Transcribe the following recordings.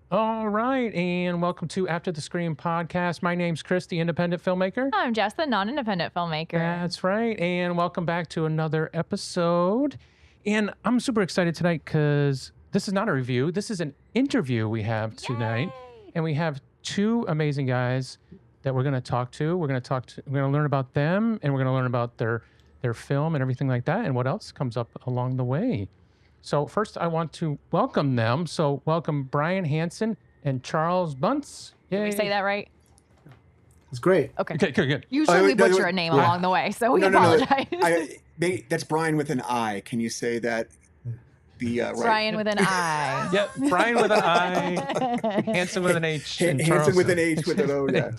All right, and welcome to After the Screen podcast. My name's Chris, the independent filmmaker. I'm Jess, the non-independent filmmaker. That's right, and welcome back to another episode. And I'm super excited tonight because this is not a review. This is an interview we have tonight, and we have two amazing guys that we're going to talk to. We're going to learn about them, and we're going to learn about their film and everything like that, and what else comes up along the way. So first, I want to welcome them. So welcome Brian Hanson and Charles Bunce. Did we say that right? It's great. Okay. Good. Usually we butcher a name along the way, so we apologize. That's Brian with an I. Can you say that? Right. Brian with an I. Yep, Brian with an I, Hanson with an H, and Hanson with an H with an O. Yeah.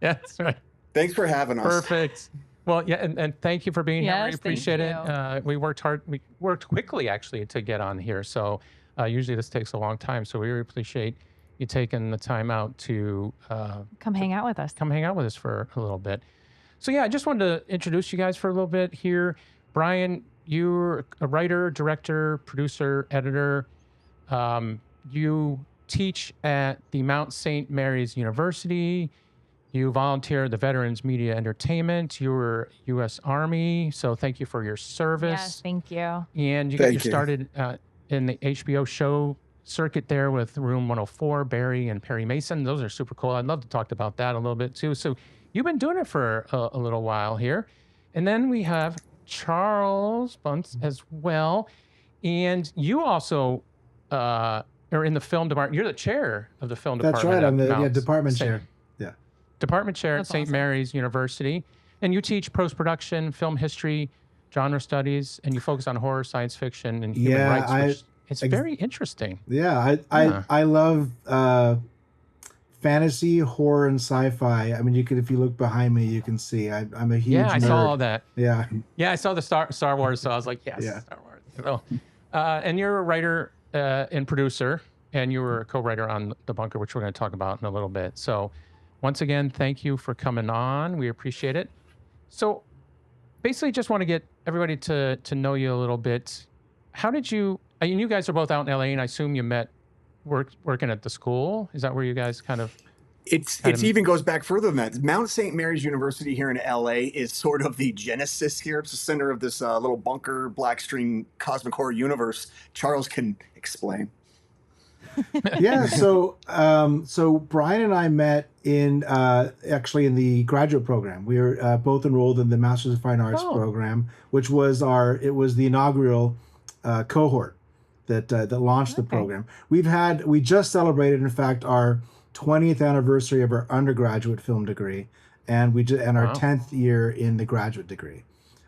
Yeah, that's right. Thanks for having us. Perfect. Well, yeah, and thank you for being here. We Yes, appreciate it. thank We worked hard. We worked quickly, actually, to get on here. So usually this takes a long time. So we really appreciate you taking the time out to Come hang out with us. come hang out with us for a little bit. So yeah, I just wanted to introduce you guys for a little bit here. Brian, you're a writer, director, producer, editor. You teach at the Mount St. Mary's University. You volunteer at the Veterans Media Entertainment. You were U.S. Army, so thank you for your service. Yes, thank you. And you got started in the HBO show circuit there with Room 104, Barry and Perry Mason. Those are super cool. I'd love to talk about that a little bit too. So you've been doing it for a little while here. And then we have Charles Bunce as well. And you also are in the film department. You're the chair of the film department. That's right. I'm the Mount department St. chair. Yeah. Department chair That's at St. awesome. Mary's University. And you teach post-production, film history, genre studies, and you focus on horror, science fiction, and human rights. Which it's very interesting. Yeah, I love fantasy, horror, and sci-fi. I mean, if you look behind me, you can see I'm a huge Yeah, I nerd. saw all that. Yeah. Yeah, I saw the Star Wars, so I was like, yes, Yeah. Star Wars. So, and you're a writer and producer, and you were a co-writer on The Bunker, which we're going to talk about in a little bit. So once again, thank you for coming on. We appreciate it. So basically just want to get everybody to know you a little bit. How did you, I mean, you guys are both out in LA, and I assume you met working at the school. Is that where you guys kind of... It even goes back further than that. Mount St. Mary's University here in LA is sort of the genesis here. It's the center of this little bunker, black string cosmic horror universe. Charles can explain. Yeah. So Brian and I met in actually in the graduate program. We were both enrolled in the Masters of Fine Arts program, which was the inaugural cohort that launched the program. We just celebrated, in fact, our 20th anniversary of our undergraduate film degree, and our 10th year in the graduate degree.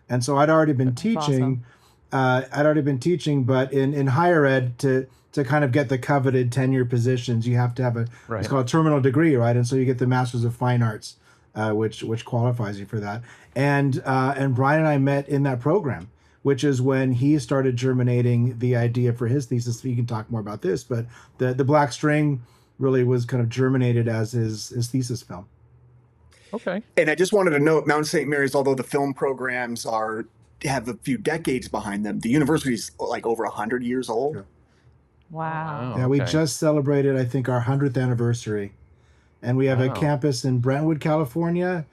And so I'd already been teaching. Awesome. But in higher ed, to kind of get the coveted tenure positions, you have to have it's called a terminal degree, right? And so you get the Masters of Fine Arts, which qualifies you for that. And Brian and I met in that program, which is when he started germinating the idea for his thesis. You can talk more about this, but the Black String really was kind of germinated as his thesis film. Okay. And I just wanted to note, Mount St. Mary's, although the film programs have a few decades behind them, the university's like over 100 years old. Yeah. Wow. Yeah, we just celebrated, I think, our 100th anniversary. And we have a campus in Brentwood, California,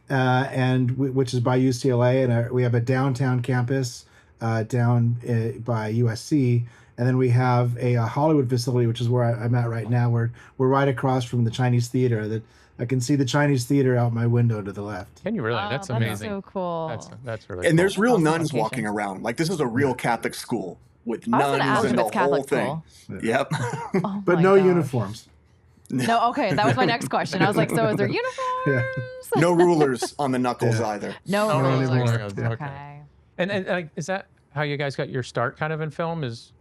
which is by UCLA. And we have a downtown campus down by USC. And then we have a Hollywood facility, which is where I'm at right now. We're right across from the Chinese Theater. That I can see the Chinese Theater out my window to the left. Can you really? Wow, That's that's amazing. so cool. That's really cool. And there's real Awesome nuns location. walking around. Like, this is a real Catholic school with I was gonna nuns ask and if the it's Catholic whole thing. school. Yep. Oh But my no gosh. uniforms. No, okay, that was my next question. I was like, so is there uniforms? No rulers on the knuckles either. No Oh, rulers. okay. Okay. And is that how you guys got your start kind of in film, is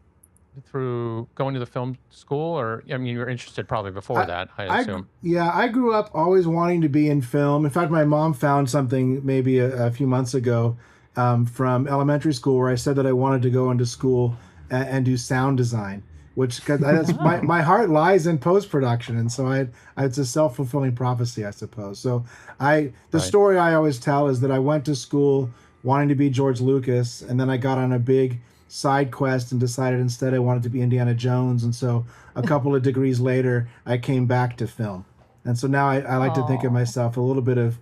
through going to the film school? Or, I mean, you were interested probably before that, I assume. I grew up always wanting to be in film. In fact, my mom found something maybe a few months ago from elementary school where I said that I wanted to go into school and do sound design, which that's my heart lies in post-production. And so it's a self-fulfilling prophecy, I suppose. So the story I always tell is that I went to school wanting to be George Lucas, and then I got on a big side quest and decided instead I wanted to be Indiana Jones. And so a couple of degrees later, I came back to film. And so now I like to think of myself a little bit of,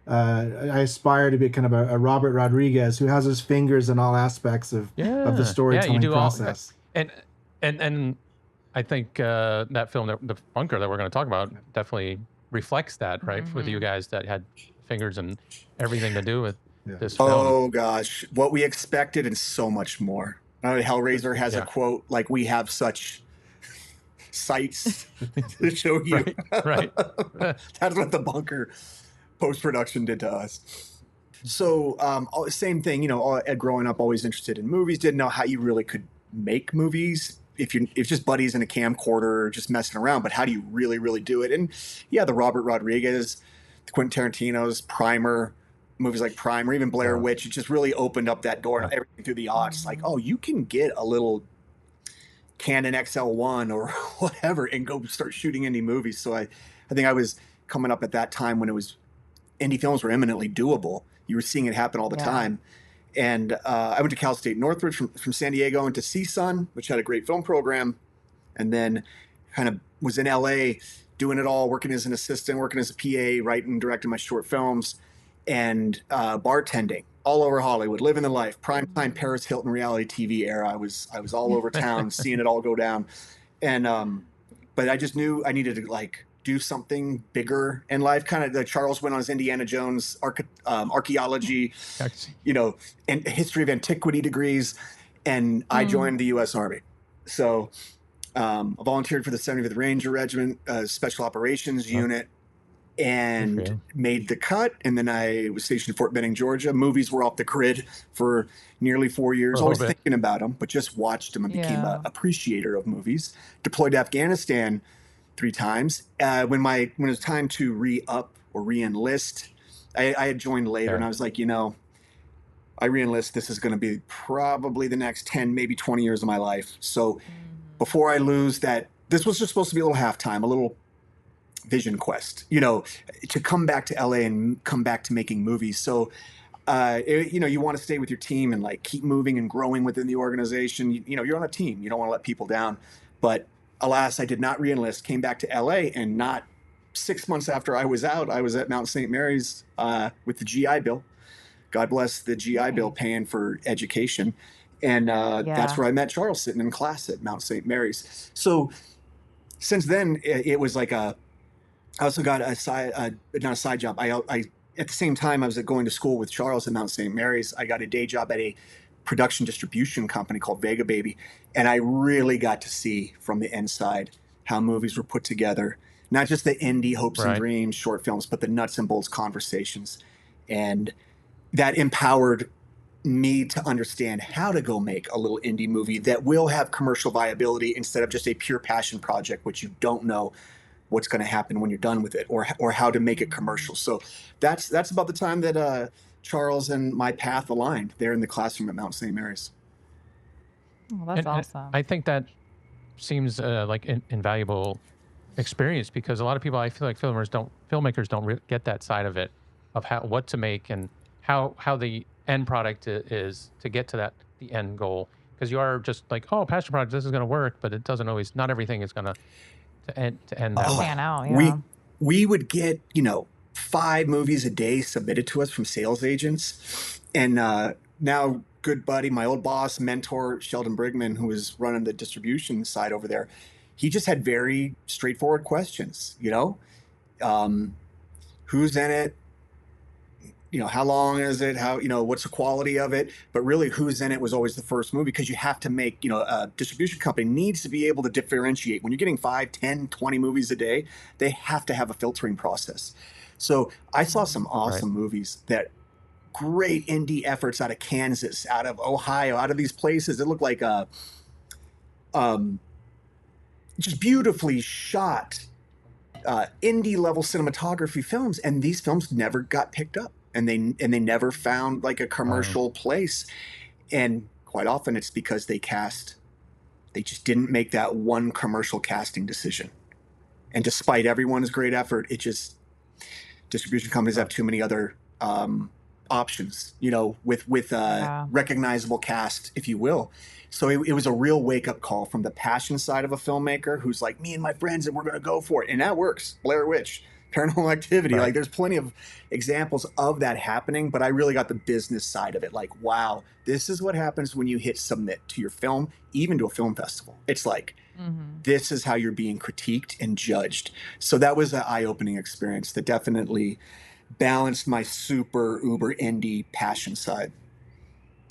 I aspire to be kind of a Robert Rodriguez who has his fingers in all aspects of the storytelling process. And I think that film, the Bunker that we're going to talk about, definitely reflects that, right? With you guys that had fingers and everything to do with this film. Oh gosh, what we expected and so much more. Hellraiser has a quote like, "We have such sights to show you." Right. That's what the Bunker post-production did to us. So same thing, you know, growing up, always interested in movies, didn't know how you really could make movies if just buddies in a camcorder just messing around, but how do you really do it? And yeah, the Robert Rodriguez, the Quentin Tarantino's, Primer, movies like Prime, or even Blair Witch, it just really opened up that door and everything through the odds. Like, oh, you can get a little Canon XL1 or whatever and go start shooting indie movies. So I think I was coming up at that time when it was indie films were eminently doable. You were seeing it happen all the time. And I went to Cal State Northridge from San Diego into CSUN, which had a great film program, and then kind of was in LA doing it all, working as an assistant, working as a PA, writing, directing my short films, and bartending all over Hollywood, living the life. Primetime Paris Hilton reality TV era. I was all over town, seeing it all go down. And but I just knew I needed to like do something bigger in life. Kind of the Charles went on his Indiana Jones archaeology, you know, and history of antiquity degrees, and I joined the U.S. Army. So I volunteered for the 75th Ranger Regiment, Special Operations Unit, and made the cut. And then I was stationed in Fort Benning, Georgia. Movies were off the grid for nearly 4 years, always thinking about them, but just watched them and became an appreciator of movies. Deployed to Afghanistan 3 times. When it was time to re-up or re-enlist, I had joined later, and I was like, you know, I re-enlist, this is going to be probably the next 10, maybe 20 years of my life. So before I lose that, this was just supposed to be a little halftime, a little vision quest, you know, to come back to LA and come back to making movies. So, you know, you want to stay with your team and like keep moving and growing within the organization. You know, you're on a team. You don't want to let people down. But alas, I did not re-enlist, came back to LA, and not 6 months after I was out, I was at Mount St. Mary's with the GI Bill. God bless the GI Bill paying for education. And that's where I met Charles, sitting in class at Mount St. Mary's. So since then, it was like I also got a side, not a side job. I at the same time I was going to school with Charles at Mount St. Mary's, I got a day job at a production distribution company called Vega Baby. And I really got to see from the inside how movies were put together, not just the indie hopes and dreams, short films, but the nuts and bolts conversations. And that empowered me to understand how to go make a little indie movie that will have commercial viability instead of just a pure passion project, which you don't know what's going to happen when you're done with it, or how to make it commercial. So that's about the time that Charles and my path aligned there in the classroom at Mount St. Mary's. Well, that's awesome. I think that seems like an invaluable experience, because a lot of people, I feel like filmmakers don't get that side of it, of what to make and how the end product is to get to the end goal. Because you are just like, oh, passion project, this is going to work, but it doesn't always. Not everything is going to end that way. Pan out, yeah. We would get, you know, 5 movies a day submitted to us from sales agents, and now good buddy, my old boss, mentor, Sheldon Brigman, who was running the distribution side over there, he just had very straightforward questions, you know, who's in it, you know, how long is it, how, you know, what's the quality of it, but really who's in it was always the first movie, because you have to make, you know, a distribution company needs to be able to differentiate. When you're getting 5, 10, 20 movies a day, they have to have a filtering process. So I saw some awesome movies, that great indie efforts out of Kansas, out of Ohio, out of these places that look like just beautifully shot indie level cinematography films, and these films never got picked up, and they never found like a commercial place. And quite often it's because they just didn't make that one commercial casting decision. And despite everyone's great effort, distribution companies have too many other options, you know, with Yeah. recognizable cast, if you will. So it was a real wake up call from the passion side of a filmmaker who's like, me and my friends, and we're going to go for it. And that works. Blair Witch, Paranormal Activity. Right. Like there's plenty of examples of that happening, but I really got the business side of it. Like, wow, this is what happens when you hit submit to your film, even to a film festival. It's like, this is how you're being critiqued and judged. So that was an eye-opening experience that definitely balanced my super uber indie passion side.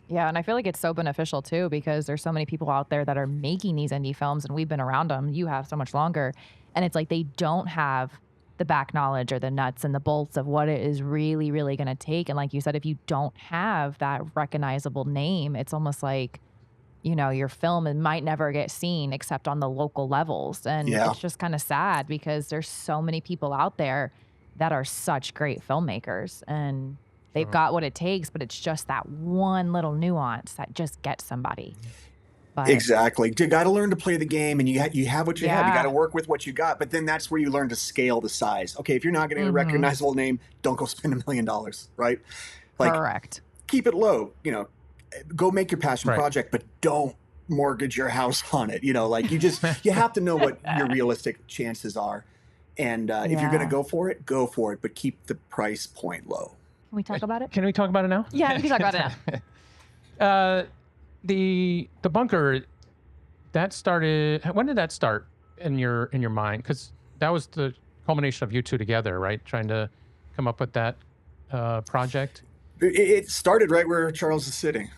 Yeah, and I feel like it's so beneficial too because there's so many people out there that are making these indie films and we've been around them. You have so much longer. And it's like they don't have the back knowledge or the nuts and the bolts of what it is really, really going to take. And like you said, if you don't have that recognizable name, it's almost like, you know, your film might never get seen except on the local levels. And Yeah. it's just kind of sad because there's so many people out there that are such great filmmakers and they've got what it takes, but it's just that one little nuance that just gets somebody. But Exactly. You got to learn to play the game, and you have what you have. You got to Yeah. work with what you got. But then that's where you learn to scale the size. Okay, if you're not getting a recognizable name, don't go spend $1 million, right? Like Correct. keep it low. You know, go make your passion Right. project, but don't mortgage your house on it. You know, like you have to know what your realistic chances are. And if you're going to Yeah. go for it, but keep the price point low. Can we talk about it? Can we talk about it now? Yeah, we can talk about it now. The bunker, that started. When did that start in your mind? Because that was the culmination of you two together, right? Trying to come up with that project. It started right where Charles is sitting.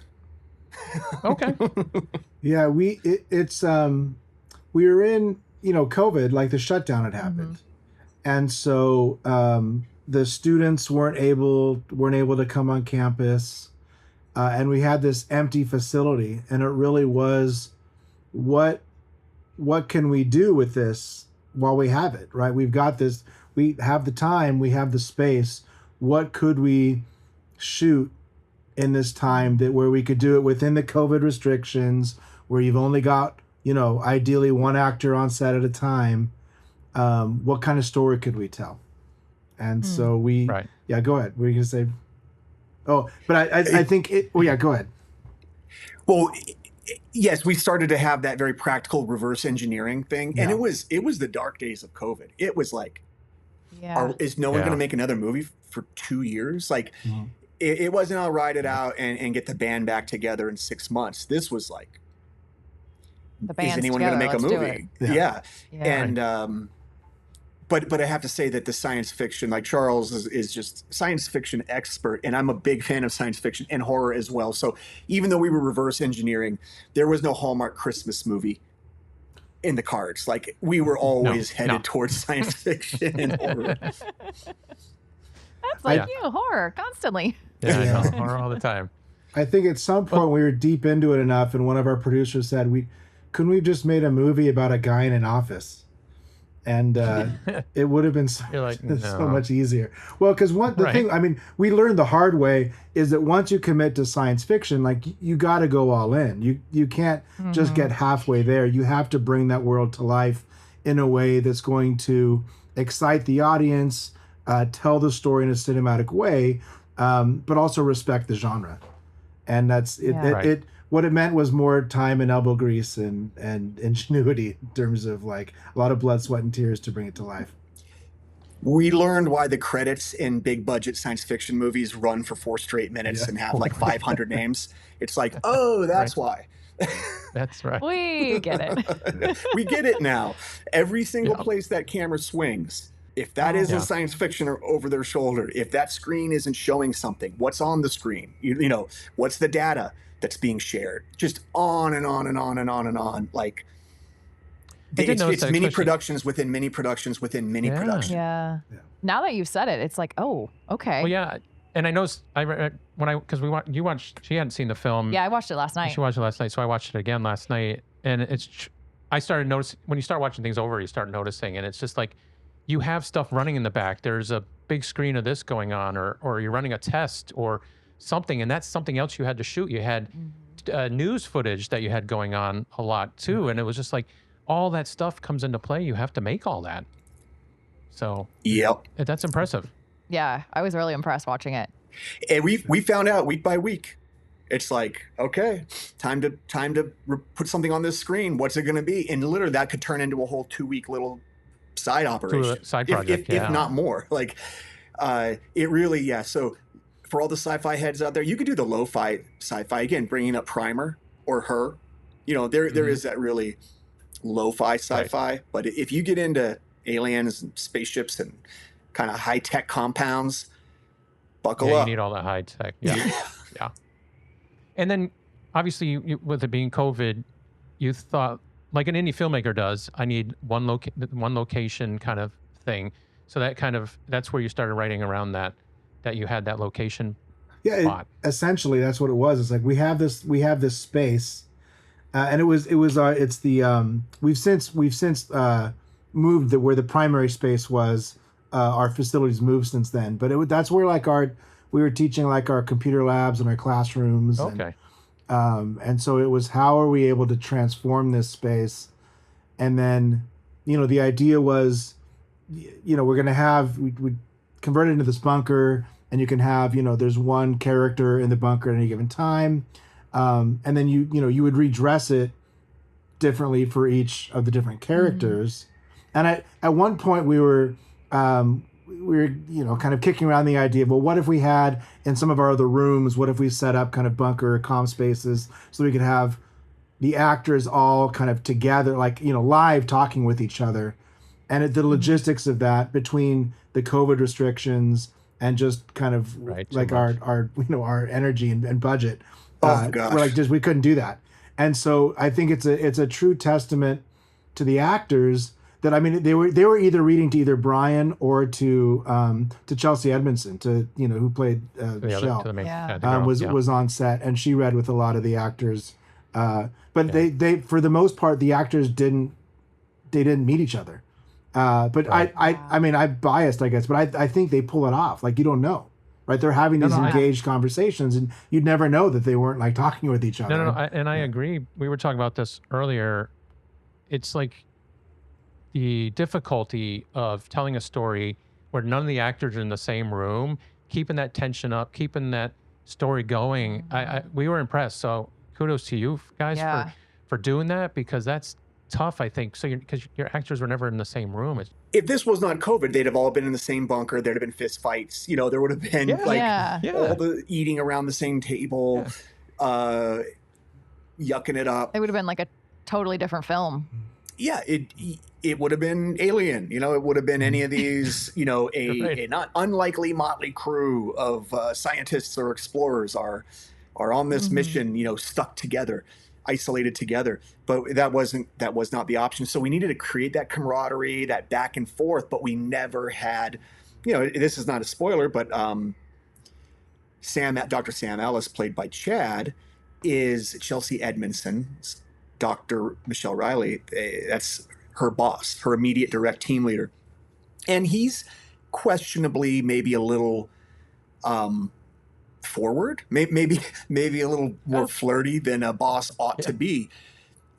Okay. Yeah, we were in, you know, COVID, like the shutdown had happened, and so the students weren't able to come on campus, and we had this empty facility, and it really was, what can we do with this while we have it, right? We've got this, we have the time, we have the space. What could we shoot in this time that where we could do it within the COVID restrictions, where you've only got, you know, ideally one actor on set at a time? What kind of story could we tell? And so we, Right. yeah, go ahead. Were you gonna say? Oh, but I think it. Oh yeah, go ahead. Well, yes, we started to have that very practical reverse engineering thing, and Yeah. it was the dark days of COVID. It was like, Yeah. is no one Yeah. going to make another movie for 2 years? Like, it wasn't, I'll ride it out and get the band back together in 6 months. This was like, The is band's anyone going to together, make a let's do movie? it. Yeah. Yeah. And but I have to say that the science fiction, like Charles is just science fiction expert, and I'm a big fan of science fiction and horror as well. So even though we were reverse engineering, there was no Hallmark Christmas movie in the cards. Like we were always headed towards science fiction and horror. That's like Yeah. you, horror, constantly. Yeah, Yeah. I know. Horror all the time. I think at some point we were deep into it enough, and one of our producers said, couldn't we just made a movie about a guy in an office? And it would have been so, You're like, so no. much easier. Well, because the Right. thing, I mean, we learned the hard way is that once you commit to science fiction, like you got to go all in. You can't just get halfway there. You have to bring that world to life in a way that's going to excite the audience, tell the story in a cinematic way, but also respect the genre. And that's it. Yeah. Right. What it meant was more time and elbow grease and ingenuity in terms of like a lot of blood, sweat, and tears to bring it to life. We learned why the credits in big budget science fiction movies run for 4 straight minutes Yeah. and have like 500 names. It's like, oh, that's why. That's right. We get it. We get it now. Every single Yeah. place that camera swings, if that isn't Yeah. science fiction or over their shoulder, if that screen isn't showing something, what's on the screen? You know, what's the data that's being shared? Just on and on and on and on and on. Like, I did notice it's that, mini especially- productions within mini productions within mini Yeah. productions. Yeah. Yeah. Now that you've said it, it's like, oh, okay. Well, yeah, and I know because you watched. She hadn't seen the film. Yeah, I watched it last night. She watched it last night, so I watched it again last night, and I started noticing when you start watching things over, you start noticing, and it's just like you have stuff running in the back. There's a big screen of this going on, or you're running a test or something, and that's something else you had to shoot. You had news footage that you had going on a lot too, and it was just like all that stuff comes into play. You have to make all that. So Yep. that's impressive. Yeah, I was really impressed watching it. And we found out week by week. It's like, okay, time to put something on this screen. What's it going to be? And literally, that could turn into a whole 2 week little side operation, side project, if not more. Like, it really, yeah. So, for all the sci-fi heads out there, you could do the lo-fi sci-fi again, bringing up Primer or Her. There is that really lo-fi sci-fi. Right. But if you get into aliens and spaceships and kind of high-tech compounds, buckle up. You need all that high-tech. Yeah. Yeah. And then, obviously, you, with it being COVID, you thought, like an indie filmmaker does, I need one location kind of thing. So that's where you started writing around that you had that location. Yeah, essentially that's what it was. It's like we have this space, and it's the we've since moved where the primary space was. Our facilities moved since then, but that's where we were teaching like our computer labs and our classrooms. Okay. And so it was, how are we able to transform this space? And then, the idea was, we're going to have, we convert it into this bunker, and you can have, there's one character in the bunker at any given time. And then you would redress it differently for each of the different characters. Mm-hmm. And at one point we were kind of kicking around the idea of, well, what if we had in some of our other rooms, what if we set up kind of bunker comm spaces so we could have the actors all kind of together, like, live talking with each other. And the logistics of that between the COVID restrictions and just kind of like our energy and budget. Oh gosh. We're like, we couldn't do that. And so I think it's a true testament to the actors that, I mean, they were either reading to either Brian or to Chelsea Edmondson, who played Michelle, was on set, and she read with a lot of the actors. But they for the most part, the actors didn't meet each other. But right. I mean, I'm biased, I guess, but I think they pull it off. Like, you don't know, right? They're having these engaged conversations, and you'd never know that they weren't like talking with each other. I agree. We were talking about this earlier. It's like the difficulty of telling a story where none of the actors are in the same room, keeping that tension up, keeping that story going. We were impressed. So kudos to you guys for doing that, because that's tough, I think. So because your actors were never in the same room. If this was not COVID, they'd have all been in the same bunker. There'd have been fist fights. There would have been all the eating around the same table, yucking it up. It would have been like a totally different film. Yeah, it would have been Alien. It would have been any of these. A not unlikely motley crew of scientists or explorers are on this mission. Stuck together, isolated together. But that was not the option. So we needed to create that camaraderie, that back and forth. But we never had. This is not a spoiler, but Dr. Sam Ellis, played by Chad, is Chelsea Edmondson's Dr. Michelle Riley. That's her boss, her immediate direct team leader. And he's questionably maybe a little forward, maybe a little more flirty than a boss ought to be.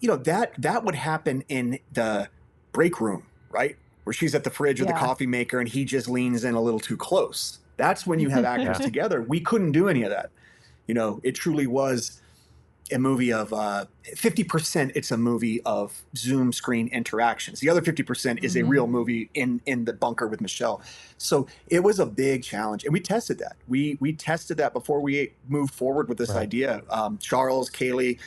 That would happen in the break room, right? Where she's at the fridge or the coffee maker and he just leans in a little too close. That's when you have actors together. We couldn't do any of that. It truly was a movie of 50%. It's a movie of Zoom screen interactions. The other 50% is a real movie in the bunker with Michelle. So it was a big challenge, and we tested that. We tested that before we moved forward with this idea. Charles, Kaylee,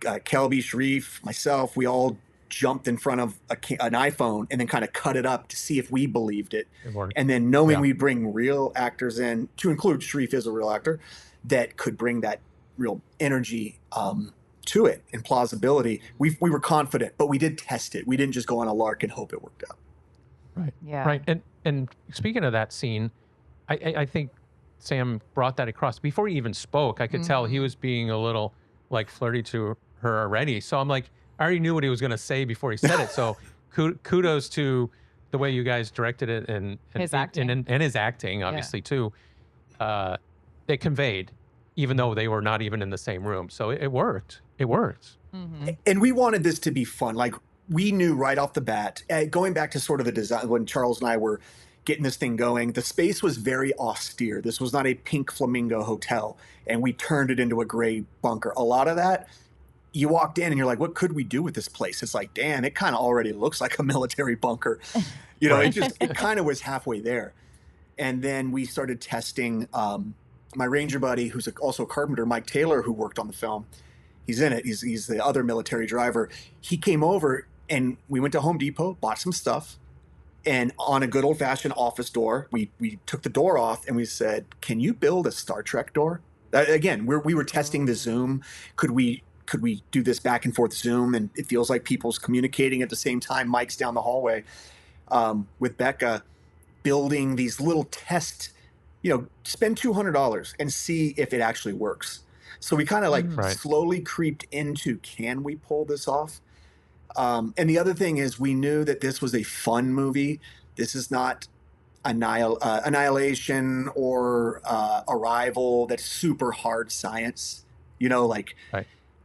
Kelby, Sharif, myself, we all jumped in front of an iPhone and then kind of cut it up to see if we believed it. And then knowing we'd bring real actors in, to include Sharif is a real actor, that could bring that real energy to it and plausibility. We were confident, but we did test it. We didn't just go on a lark and hope it worked out. Right. Yeah. Right. And speaking of that scene, I think Sam brought that across. Before he even spoke, I could tell he was being a little like flirty to her already. So I'm like, I already knew what he was going to say before he said it. So kudos to the way you guys directed it and his acting, and his acting, obviously too. It conveyed, even though they were not even in the same room. So it worked. It worked. Mm-hmm. And we wanted this to be fun. Like, we knew right off the bat, going back to sort of the design, when Charles and I were, getting this thing going. The space was very austere. This was not a pink flamingo hotel, and we turned it into a gray bunker. A lot of that, you walked in and you're like, what could we do with this place? It's like, damn, it kind of already looks like a military bunker. You know, it kind of was halfway there. And then we started testing. My ranger buddy, who's also a carpenter, Mike Taylor, who worked on the film, he's in it. He's the other military driver. He came over and we went to Home Depot, bought some stuff. And on a good old-fashioned office door, we took the door off and we said, can you build a Star Trek door? Again, we were testing the Zoom. Could we do this back and forth Zoom? And it feels like people's communicating at the same time. Mike's down the hallway with Becca, building these little test, spend $200 and see if it actually works. So we kind of slowly creeped into, can we pull this off? And the other thing is, we knew that this was a fun movie. This is not Annihilation or Arrival. That's super hard science.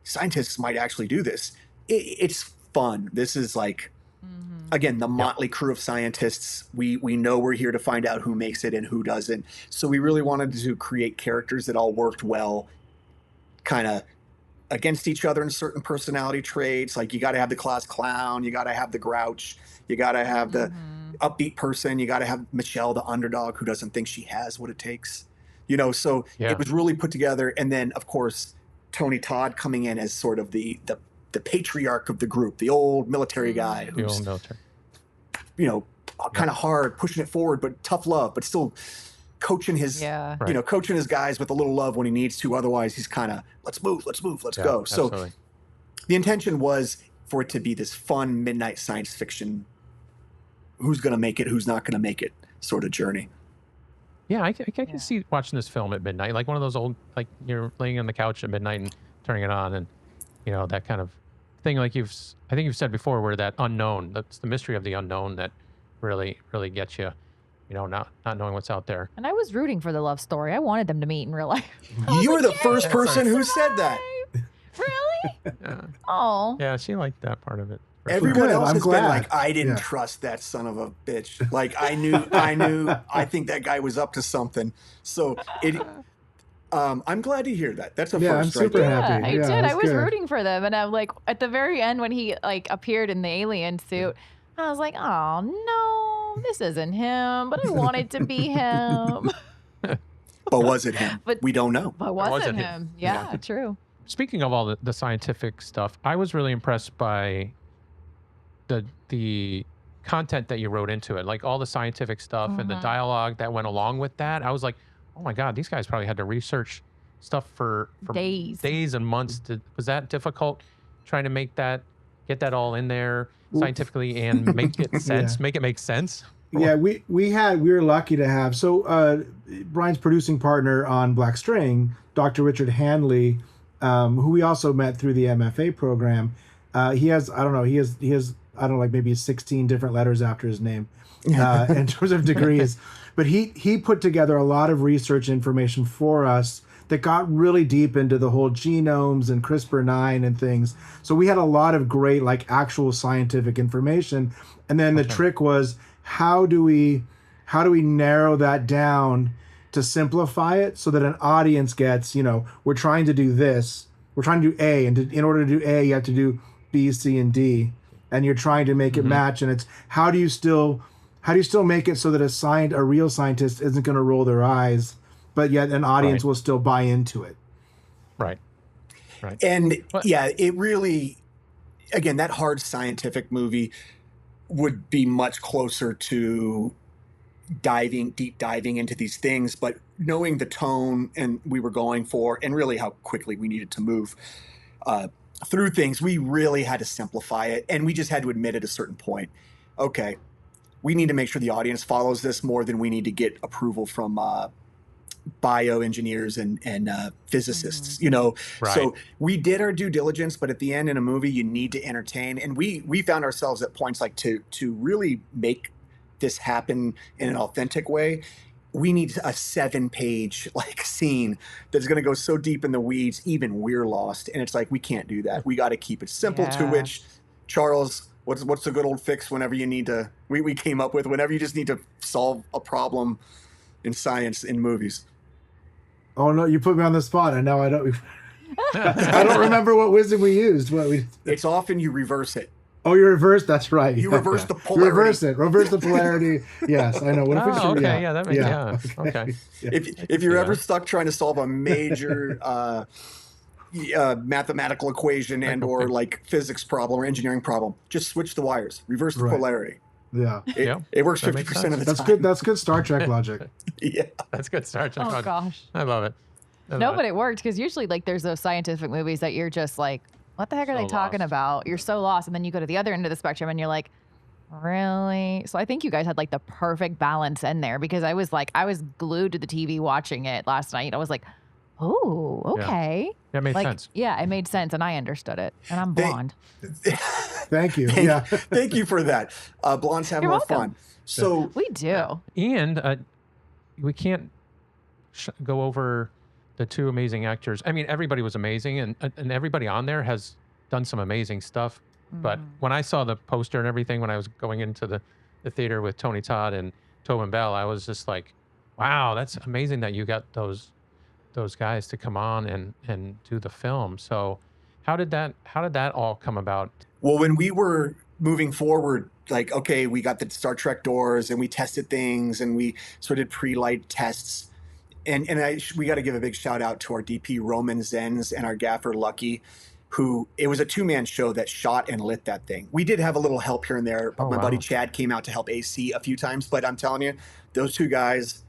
Scientists might actually do this. It's fun. This is like, again, the motley crew of scientists. We know we're here to find out who makes it and who doesn't. So we really wanted to create characters that all worked well, kind of against each other in certain personality traits. Like, you got to have the class clown, you got to have the grouch, you got to have the upbeat person, you got to have Michelle, the underdog who doesn't think she has what it takes. So it was really put together. And then, of course, Tony Todd coming in as sort of the patriarch of the group, the old military guy who's, kind of hard, pushing it forward, but tough love, but still coaching his, coaching his guys with a little love when he needs to. Otherwise, he's kind of, let's move, let's go. So absolutely. The intention was for it to be this fun midnight science fiction, who's going to make it, who's not going to make it sort of journey. Yeah, I can see watching this film at midnight, like one of those old, like you're laying on the couch at midnight and turning it on, and that kind of thing. Like I think you've said before, where that unknown, that's the mystery of the unknown that really gets you. Not knowing what's out there. And I was rooting for the love story. I wanted them to meet in real life. You were the first person who said that. Really? Yeah. Oh. Yeah, she liked that part of it. Everyone else has been like, I didn't trust that son of a bitch. Like, I knew, I think that guy was up to something. So I'm glad to hear that. That's a first. I'm super happy. I did. I was rooting for them. And I'm like, at the very end, when he appeared in the alien suit, I was like, oh no, this isn't him, but I want it to be him. But was it him? We don't know. But was it him? Yeah, true. Speaking of all the scientific stuff, I was really impressed by the content that you wrote into it, like all the scientific stuff and the dialogue that went along with that. I was like, oh my God, these guys probably had to research stuff for days and months. Was that difficult trying to get that all in there scientifically and make it sense, make it make sense? Yeah, we were lucky to have, Brian's producing partner on Black String, Dr. Richard Hanley, who we also met through the MFA program. He has maybe 16 different letters after his name in terms of degrees. But he put together a lot of research information for us that got really deep into the whole genomes and CRISPR-9 and things. So we had a lot of great, like, actual scientific information. And then the trick was, how do we narrow that down to simplify it so that an audience gets, we're trying to do this, we're trying to do A, and in order to do A, you have to do B, C, and D, and you're trying to make it match. And it's how do you still make it so that a real scientist isn't going to roll their eyes, but yet an audience will still buy into it. Right. And it really, again, that hard scientific movie would be much closer to deep diving into these things, but knowing the tone and we were going for, and really how quickly we needed to move through things, we really had to simplify it. And we just had to admit at a certain point, okay, we need to make sure the audience follows this more than we need to get approval from bioengineers and physicists, So we did our due diligence, but at the end in a movie, you need to entertain. And we found ourselves at points like to really make this happen in an authentic way. We need a 7-page scene that's going to go so deep in the weeds, even we're lost. And it's like, we can't do that. We got to keep it simple, to which Charles What's the good old fix whenever you need to? We came up with whenever you just need to solve a problem in science in movies. Oh no, you put me on the spot, and now I don't. I don't remember what wisdom we used. It's often you reverse it. Oh, you reverse. That's right. You reverse the You polarity. reverse it. Reverse the polarity. Yes, I know. What if we should? okay. Yeah, that makes okay. If you're ever stuck trying to solve a major mathematical equation and or like physics problem or engineering problem, just switch the wires, reverse the polarity. Yeah. It works 50% of the time. That's good Star Trek logic. Yeah. That's good Star Trek. Oh gosh. I love it. No, but it worked because usually like there's those scientific movies that you're just like, what the heck are they talking about? You're so lost. And then you go to the other end of the spectrum and you're like, really? So I think you guys had like the perfect balance in there because I was glued to the TV watching it last night. I was like, oh, okay. Yeah, it made sense. Yeah, it made sense and I understood it. And I'm blonde. Thank you. Thank you for that. Blondes have more fun. So we do. And we can't go over the two amazing actors. I mean, everybody was amazing, and everybody on there has done some amazing stuff. But when I saw the poster and everything, when I was going into the theater with Tony Todd and Tobin Bell, I was just like, wow, that's amazing that you got those guys to come on and do the film. So how did that all come about? Well, when we were moving forward, like, okay, we got the Star Trek doors and we tested things and we sort of pre-light tests. And we got to give a big shout out to our DP Roman Zenz and our gaffer Lucky, who it was a 2-man show that shot and lit that thing. We did have a little help here and there. My buddy Chad came out to help AC a few times, but I'm telling you, those two guys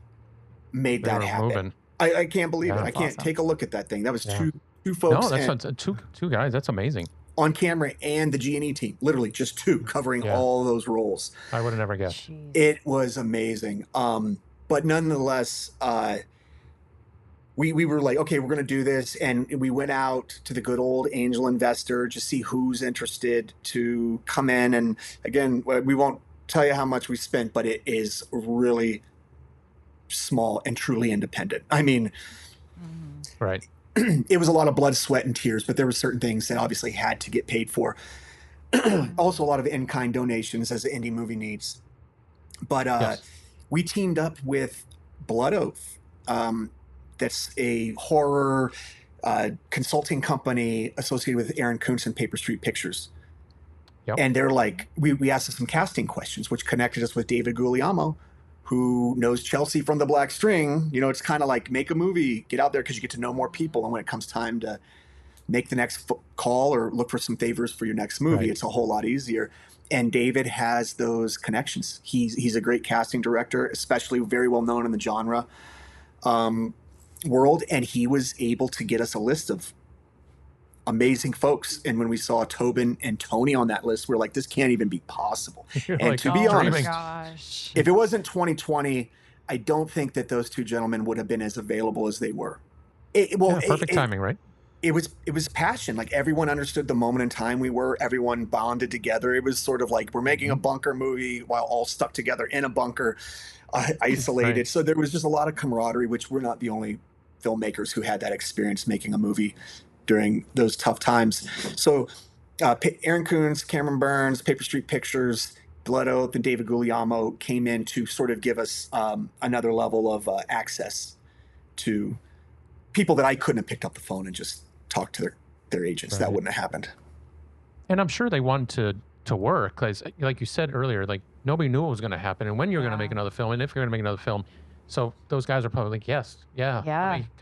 made that happen. Moving. I can't believe it. I can't take a look at that thing. That was two folks. No, that's two guys. That's amazing. On camera and the G&E team, literally just two covering all those roles. I would have never guessed. Jeez. It was amazing. But nonetheless, we were like, okay, we're going to do this. And we went out to the good old angel investor to see who's interested to come in. And again, we won't tell you how much we spent, but it is really small and truly independent. I mean, right. It was a lot of blood, sweat, and tears, but there were certain things that obviously had to get paid for. Also, a lot of in-kind donations as the indie movie needs. But we teamed up with Blood Oath. That's a horror consulting company associated with Aaron Kuntz and Paper Street Pictures. Yep. And they're like, we asked them some casting questions, which connected us with David Guglielmo, who knows Chelsea from The Black String. You know, it's kind of like make a movie, get out there because you get to know more people. And when it comes time to make the next call or look for some favors for your next movie, it's a whole lot easier. And David has those connections. He's a great casting director, especially very well known in the genre world. And he was able to get us a list of amazing folks. And when we saw Tobin and Tony on that list, we're like, this can't even be possible. And like, to be honest, if it wasn't 2020, I don't think that those two gentlemen would have been as available as they were. Perfect timing, right? It was passion. Like everyone understood the moment in time we were. Everyone bonded together. It was sort of like we're making a bunker movie while all stuck together in a bunker, isolated. Right. So there was just a lot of camaraderie, which we're not the only filmmakers who had that experience making a movie during those tough times. So Aaron Kuntz, Cameron Burns, Paper Street Pictures, Blood Oath, and David Guglielmo came in to sort of give us another level of access to people that I couldn't have picked up the phone and just talked to their agents. That wouldn't have happened. And I'm sure they wanted to work, because like you said earlier, like nobody knew what was going to happen and when you're going to make another film and if you're going to make another film. So those guys are probably like, yes, let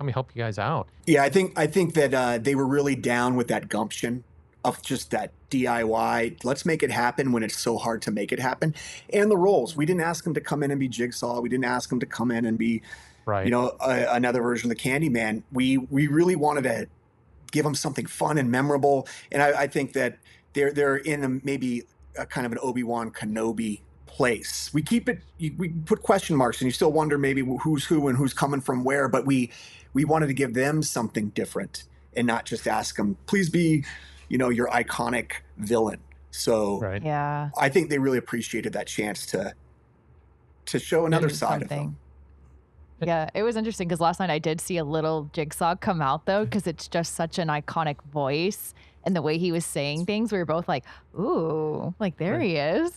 me help you guys out. Yeah, I think that they were really down with that gumption of just that DIY. Let's make it happen when it's so hard to make it happen. And the roles, we didn't ask them to come in and be Jigsaw. We didn't ask them to come in and be, another version of the Candyman. We really wanted to give them something fun and memorable. And I think that they're in maybe a kind of an Obi-Wan Kenobi place. We keep it, we put question marks and you still wonder maybe who's who and who's coming from where, but we wanted to give them something different and not just ask them, please be, your iconic villain. So I think they really appreciated that chance to show another side of them. Yeah, it was interesting because last night I did see a little Jigsaw come out though, because it's just such an iconic voice And the way he was saying things, we were both like, ooh, like there he is.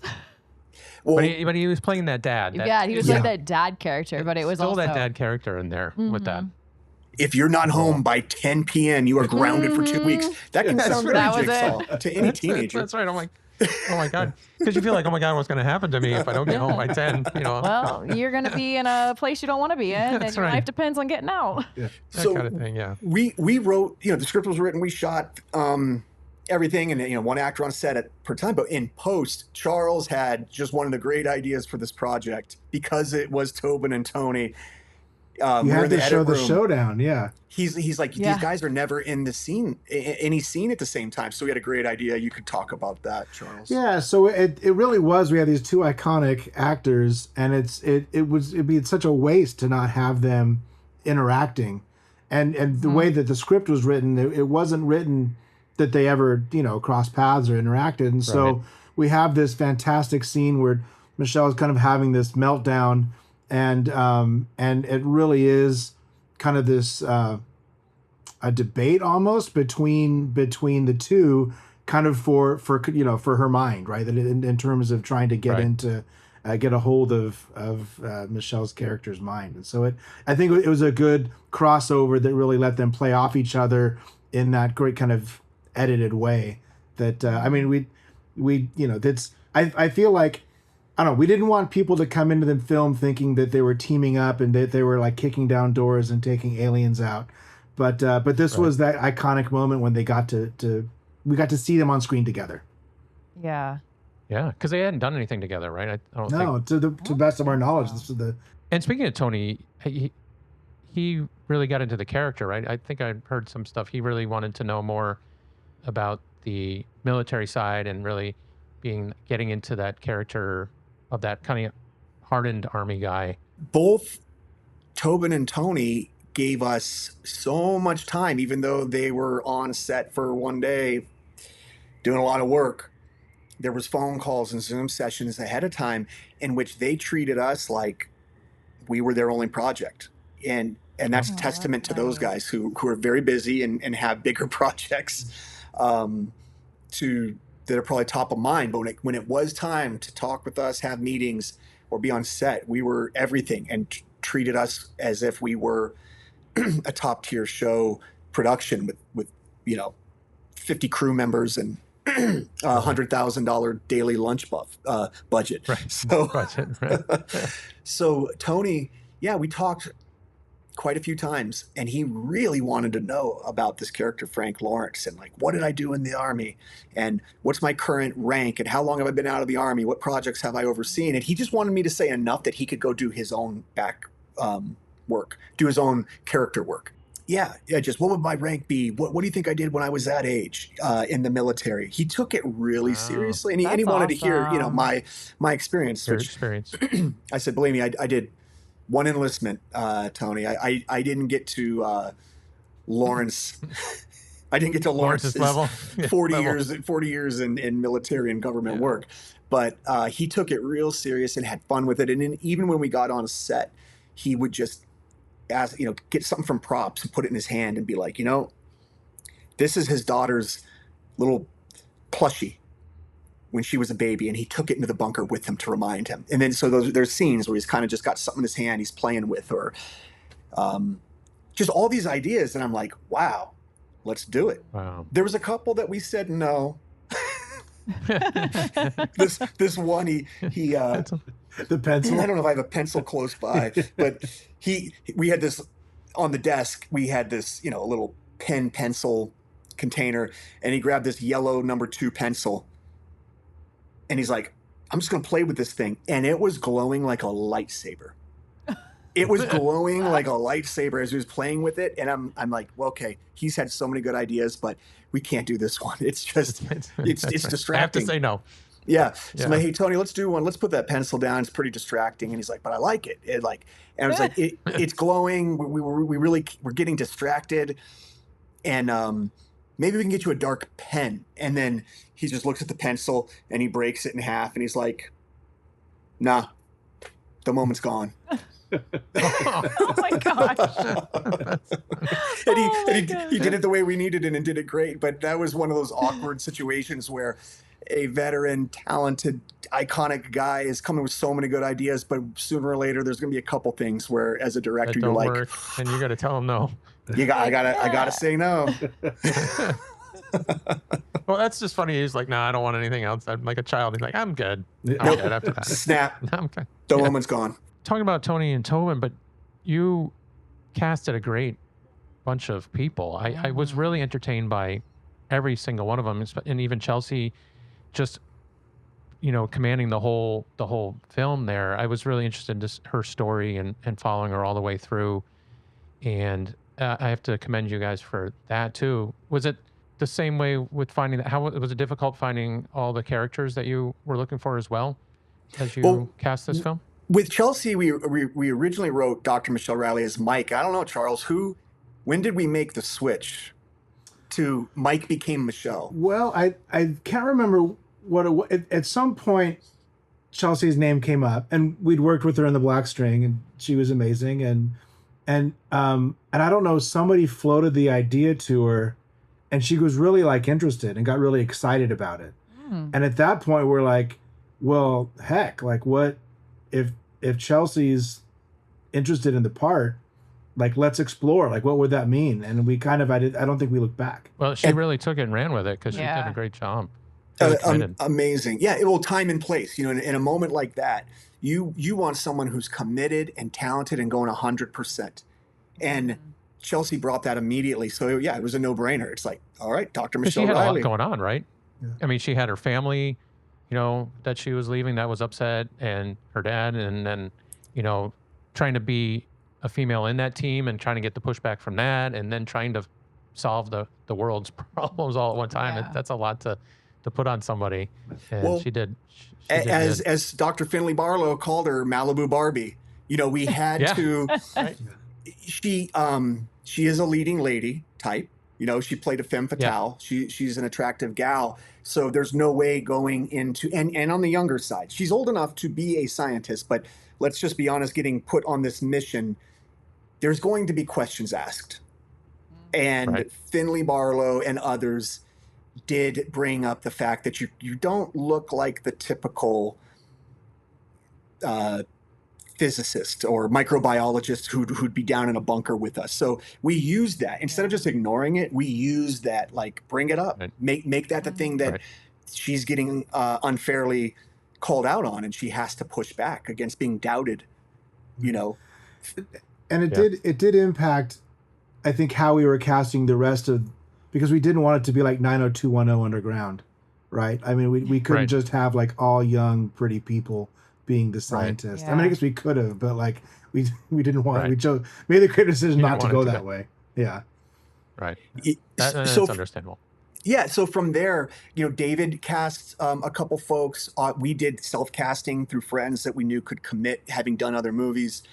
Well, But he was playing that dad. Yeah, he was like that dad character, but it was still also that dad character in there with that. if you're not home by 10 p.m., you are grounded for 2 weeks. That can sound very That was Jigsaw to any teenager. That's right. I'm like, oh my God. Because you feel like, oh my God, what's going to happen to me if I don't get home by 10? You know, well, you're going to be in a place you don't want to be in, and your right. life depends on getting out. that So kind of thing. Yeah. we wrote, the script was written, we shot everything, and one actor on set per time. But in post, Charles had just one of the great ideas for this project because it was Tobin and Tony. You have to show the showdown. Yeah. He's like, these guys are never in the scene, any scene at the same time. So we had a great idea. You could talk about that, Charles. Yeah. So it really was. We had these two iconic actors, and it'd be such a waste to not have them interacting, and the way that the script was written, it wasn't written that they ever crossed paths or interacted, and so we have this fantastic scene where Michelle is kind of having this meltdown, and it really is kind of this a debate almost between the two, kind of for her mind, right? That in terms of trying to get into get a hold of Michelle's character's mind, and so I think it was a good crossover that really let them play off each other in that great kind of edited way. That I mean, we that's I feel like, I don't know, we didn't want people to come into the film thinking that they were teaming up and that they were like kicking down doors and taking aliens out, but this was that iconic moment when we got to see them on screen together. Yeah. Yeah, because they hadn't done anything together, right? I don't think. No, to the best of our knowledge, this is the. And speaking of Tony, he really got into the character, right? I think I heard some stuff. He really wanted to know more about the military side and really getting into that character of that kind of hardened army guy. Both Tobin and Tony gave us so much time, even though they were on set for one day doing a lot of work. There was phone calls and Zoom sessions ahead of time in which they treated us like we were their only project. And that's a testament to those guys who are very busy and have bigger projects that are probably top of mind. But when it was time to talk with us, have meetings, or be on set, we were everything and treated us as if we were a top tier show production with 50 crew members and $100,000 daily lunch budget. Right. So Tony, we talked quite a few times, and he really wanted to know about this character, Frank Lawrence, and like, what did I do in the Army, and what's my current rank, and how long have I been out of the Army, what projects have I overseen. And he just wanted me to say enough that he could go do his own back work, do his own character work. Just what would my rank be? What do you think I did when I was that age in the military? He took it really seriously, and he wanted to hear, my experience. Your experience. I said, believe me, I did one enlistment, Tony. I didn't get to Lawrence. I didn't get to Lawrence's level. 40 years in military and government work, but he took it real serious and had fun with it. And then even when we got on set, he would just get something from props and put it in his hand and be like, this is his daughter's little plushie when she was a baby, and he took it into the bunker with him to remind him. And then so there's scenes where he's kind of just got something in his hand he's playing with, or just all these ideas. And I'm like, wow, let's do it. Wow. There was a couple that we said no. this one, he the pencil. I don't know if I have a pencil close by, but we had this on the desk. We had this, a little pencil container, and he grabbed this yellow number 2 pencil, and he's like, I'm just going to play with this thing. And it was glowing like a lightsaber. It was glowing like a lightsaber as he was playing with it. And I'm like, well, okay, he's had so many good ideas, but we can't do this one. It's just, it's distracting. I have to say no. Yeah. So I'm like, hey, Tony, let's do one. Let's put that pencil down. It's pretty distracting. And he's like, but I like it. And I was like, it's glowing. We're getting distracted. And maybe we can get you a dark pen. And then he just looks at the pencil and he breaks it in half. And he's like, nah, the moment's gone. Oh my gosh. And Oh my he God. did it the way we needed it and did it great. But that was one of those awkward situations where a veteran, talented, iconic guy is coming with so many good ideas, but sooner or later there's going to be a couple things where, as a director, That you're don't like, work, and you got to tell them no. I Like, gotta yeah. say no. Well, that's just funny. He's like, no, I don't want anything else. I'm like a child. He's like, I'm good. I'm Nope. good after that. Snap. I'm good. The Yeah. moment's gone. Talking about Tony and Tobin, but you casted a great bunch of people. I was really entertained by every single one of them, and even Chelsea, just commanding the whole film there. I was really interested in just her story and following her all the way through, and I have to commend you guys for that too. Was it the same way with finding that? How was it difficult finding all the characters that you were looking for as well as you Well, cast this film? With Chelsea, we originally wrote Dr. Michelle Riley as Mike. I don't know, Charles, when did we make the switch to Mike became Michelle? Well, I can't remember what it was. At some point, Chelsea's name came up, and we'd worked with her in the Black String, and she was amazing. And I don't know, somebody floated the idea to her, and she was really like interested and got really excited about it. And at that point, we're like, well, heck, like what if Chelsea's interested in the part? Like, let's explore. Like, what would that mean? And we kind of, I don't think we looked back. Well, she really took it and ran with it because she did Yeah. a great job. Really committed. Amazing. Yeah, well, time and place. In a moment like that, you want someone who's committed and talented and going 100%. And Chelsea brought that immediately. So yeah, it was a no-brainer. It's like, all right, Dr. Because she Michelle had Riley. a lot going on, right? Yeah. I mean, she had her family, that she was leaving that was upset, and her dad, and then, trying to be a female in that team and trying to get the pushback from that, and then trying to solve the world's problems all at one time. Yeah. That's a lot to put on somebody, and Well, she did. She did as good. as Dr. Finley Barlow called her, Malibu Barbie. We had Yeah. to. She is a leading lady type. She played a femme fatale. She's an attractive gal. So there's no way going into and on the younger side, she's old enough to be a scientist, but let's just be honest, getting put on this mission, there's going to be questions asked. And Right. Finley Barlow and others did bring up the fact that you don't look like the typical physicist or microbiologist who'd be down in a bunker with us. So we used that instead of just ignoring it. We used that, like, bring it up, Right. make that the thing that Right. she's getting unfairly called out on, and she has to push back against being doubted. And it Yeah. did impact, I think, how we were casting the rest of, because we didn't want it to be like 90210 Underground, right? I mean, we couldn't Right. just have like all young, pretty people being the scientist. I mean, I Yeah. guess we could have, but like we didn't want. Right. We made the great decision You not to didn't go want it to that go. way. Yeah. Right. It- That's so understandable. Yeah, so from there, David cast a couple folks. We did self-casting through friends that we knew could commit, having done other movies.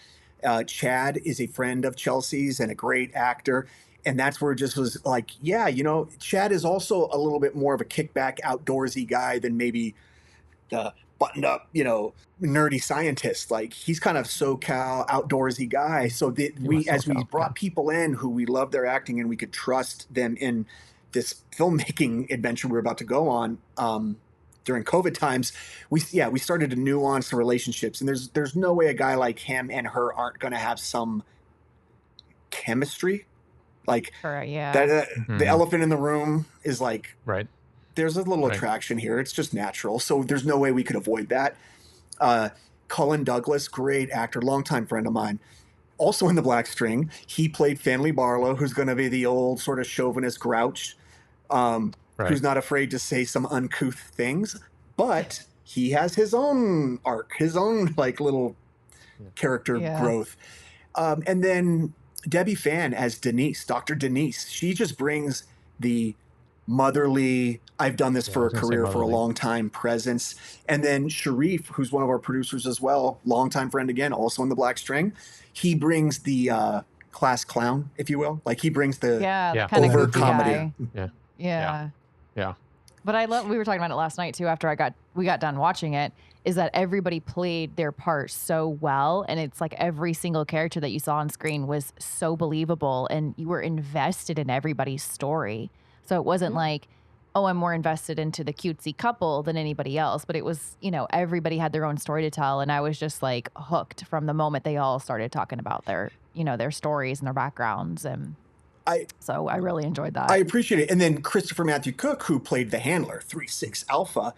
Chad is a friend of Chelsea's and a great actor. And that's where it just was like, yeah, Chad is also a little bit more of a kickback, outdoorsy guy than maybe the buttoned up, nerdy scientist. Like, he's kind of SoCal, outdoorsy guy. So that as we SoCal, brought yeah. people in who we loved their acting and we could trust them in this filmmaking adventure we're about to go on during COVID times, we started to nuance the relationships. And there's no way a guy like him and her aren't going to have some chemistry. Like, Correct, yeah. the Mhm. elephant in the room is like, Right. there's a little Right. attraction here. It's just natural. So there's no way we could avoid that. Cullen Douglas, great actor, longtime friend of mine, also in the Black String. He played Finley Barlow, who's going to be the old sort of chauvinist grouch, Right. who's not afraid to say some uncouth things, but he has his own arc, his own like little character Yeah. growth. And then Debbie Fan as Denise, Dr. Denise. She just brings the motherly, I've done this Yeah, I for a was gonna say career for a motherly. long time presence. And then Sharif, who's one of our producers as well, longtime friend again, also in the Black String. He brings the class clown, if you will. Like, he brings the Yeah, Yeah. kind of overt goofy comedy. guy. Yeah. Yeah. Yeah. But we were talking about it last night too, after we got done watching it, is that everybody played their part so well. And it's like every single character that you saw on screen was so believable and you were invested in everybody's story. So it wasn't like, oh, I'm more invested into the cutesy couple than anybody else. But it was, everybody had their own story to tell. And I was just like hooked from the moment they all started talking about their stories and their backgrounds. And so I really enjoyed that. I appreciate it. And then Christopher Matthew Cook, who played the handler, 3-6 Alpha,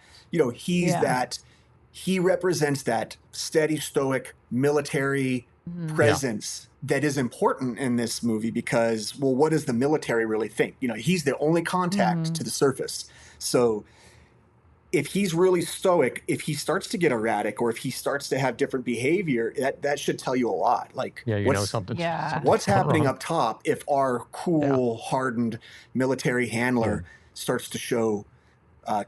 he represents that steady, stoic military presence that is important in this movie because, well, what does the military really think? He's the only contact to the surface. So if he's really stoic, if he starts to get erratic or if he starts to have different behavior, that should tell you a lot. Like, something. What's happening up top if our cool, hardened military handler starts to show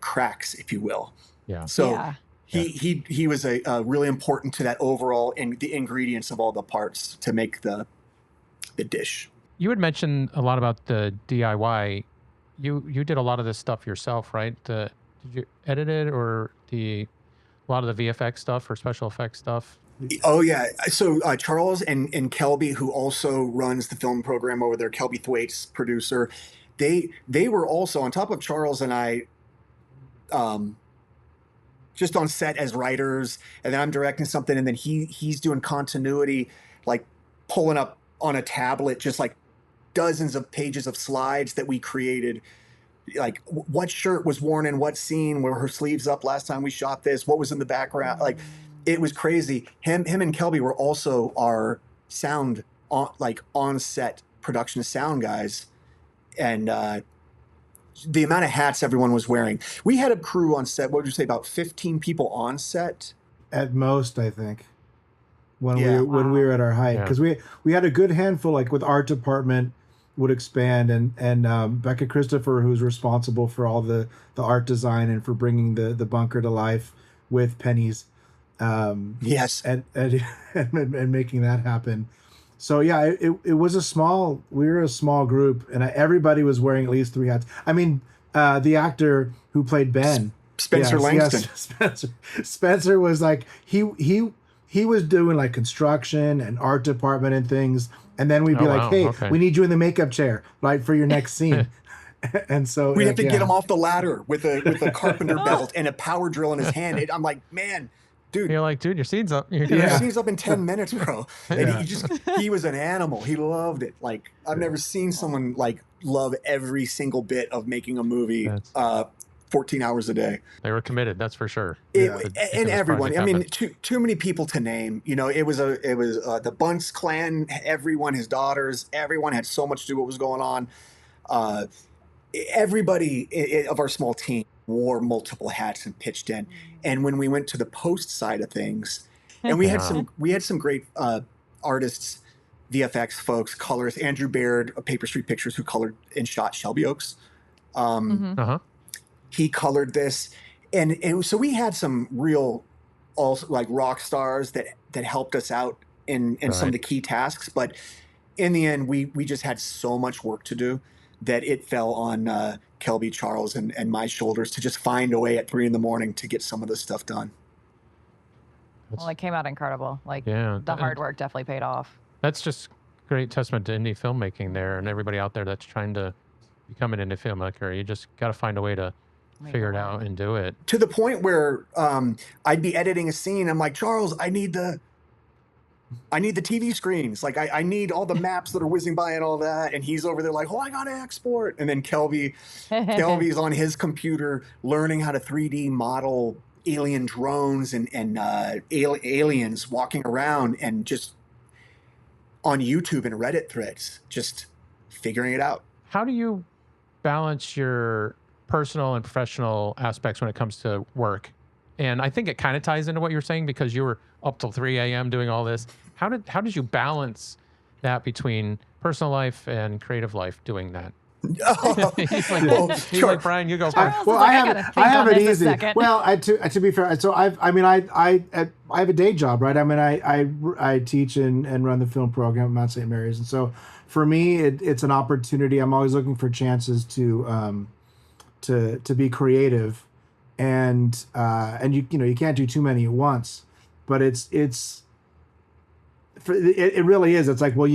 cracks, if you will. Yeah. So he was a really important to that overall and the ingredients of all the parts to make the dish. You had mentioned a lot about the DIY. You did a lot of this stuff yourself, right? Did you edit it or a lot of the VFX stuff or special effects stuff? Oh yeah. So Charles and Kelby, who also runs the film program over there, Kelby Thwaites, producer, they were also on top of Charles and I, just on set as writers, and then I'm directing something, and then he's doing continuity, like pulling up on a tablet, just like dozens of pages of slides that we created. Like what shirt was worn in what scene, were her sleeves up last time we shot this, what was in the background, like it was crazy. Him and Kelby were also our sound on set production sound guys, and the amount of hats everyone was wearing. We had a crew on set, what would you say, about 15 people on set at most, I think, when we were at our height, because we had a good handful, like with art department would expand, and Becca Christopher, who's responsible for all the art design and for bringing the bunker to life with Penny's, and making that happen. So yeah, it was we were a small group, and everybody was wearing at least 3 hats. I mean, the actor who played Ben, Spencer Langston. Yes, Spencer was like he was doing like construction and art department and things. And then we'd be hey, we need you in the makeup chair, right, for your next scene. And so we'd have to get him off the ladder with a carpenter belt and a power drill in his hand. I'm like, man, dude. You're like, dude, your scene's up. Your scene's up in 10 minutes, bro. And he was an animal. He loved it. Like, I've never seen someone like love every single bit of making a movie 14 hours a day. They were committed, that's for sure. And everyone. I mean, too many people to name. It was the Bunce clan. Everyone, his daughters, everyone had so much to do what was going on. Everybody of our small team wore multiple hats and pitched in. And when we went to the post side of things, and we had some great artists, VFX folks, colorists. Andrew Baird of Paper Street Pictures, who colored and shot Shelby Oaks. He colored this, and so we had some real, also like rock stars that helped us out in some of the key tasks. But in the end, we just had so much work to do that it fell on Kelby, Charles, and my shoulders to just find a way at 3 a.m. to get some of this stuff done. Well, it came out incredible. Like the hard work definitely paid off. That's just great testament to indie filmmaking there, and everybody out there that's trying to become an indie filmmaker. You just got to find a way to figure it out and do it. To the point where I'd be editing a scene. I'm like, Charles, I need the TV screens. Like I need all the maps that are whizzing by and all that. And he's over there like, oh, I got to export. And then Kelby's on his computer learning how to 3D model alien drones and aliens walking around, and just on YouTube and Reddit threads, just figuring it out. How do you balance your personal and professional aspects when it comes to work? And I think it kind of ties into what you're saying, because you were up till 3 a.m. doing all this. How did you balance that between personal life and creative life doing that? He's like, Brian, you go first. Well, I have it easy. Well, to be fair, so I have a day job, right? I mean, I teach and run the film program at Mount St. Mary's, and so for me, it's an opportunity. I'm always looking for chances to be creative and you can't do too many at once, but it really is. It's like, well,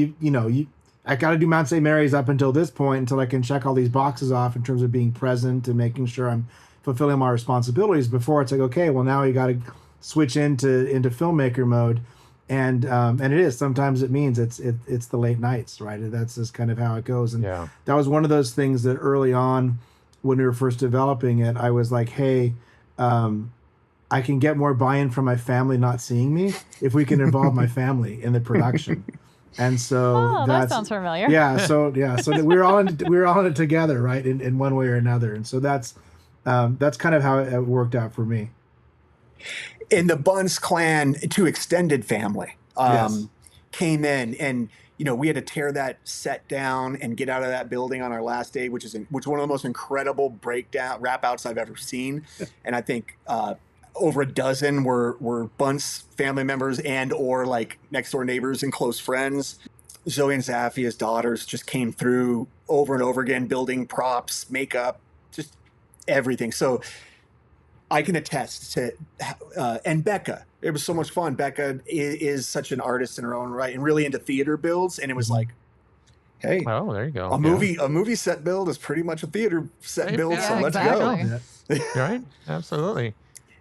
I got to do Mount St. Mary's up until this point, until I can check all these boxes off in terms of being present and making sure I'm fulfilling my responsibilities. Before it's like, okay, well, now you got to switch into filmmaker mode, and it is, sometimes it means it's the late nights, right? That's just kind of how it goes. And that was one of those things that early on, when we were first developing it, I was like, hey, I can get more buy-in from my family not seeing me if we can involve my family in the production. And so that sounds familiar. So we're all in it together, right? In one way or another. And so that's kind of how it worked out for me. In the Bunce clan to extended family came in, and we had to tear that set down and get out of that building on our last day, which is one of the most incredible rap outs I've ever seen. And I think over a dozen were Bunce family members and or like next door neighbors and close friends. Zoe and Syfy, his daughters, just came through over and over again, building props, makeup, just everything. So I can attest to, and Becca, it was so much fun. Becca is such an artist in her own right and really into theater builds. And it was like, hey, oh, there you go. A movie set build is pretty much a theater set build. Yeah, So let's exactly. go. Right? Absolutely.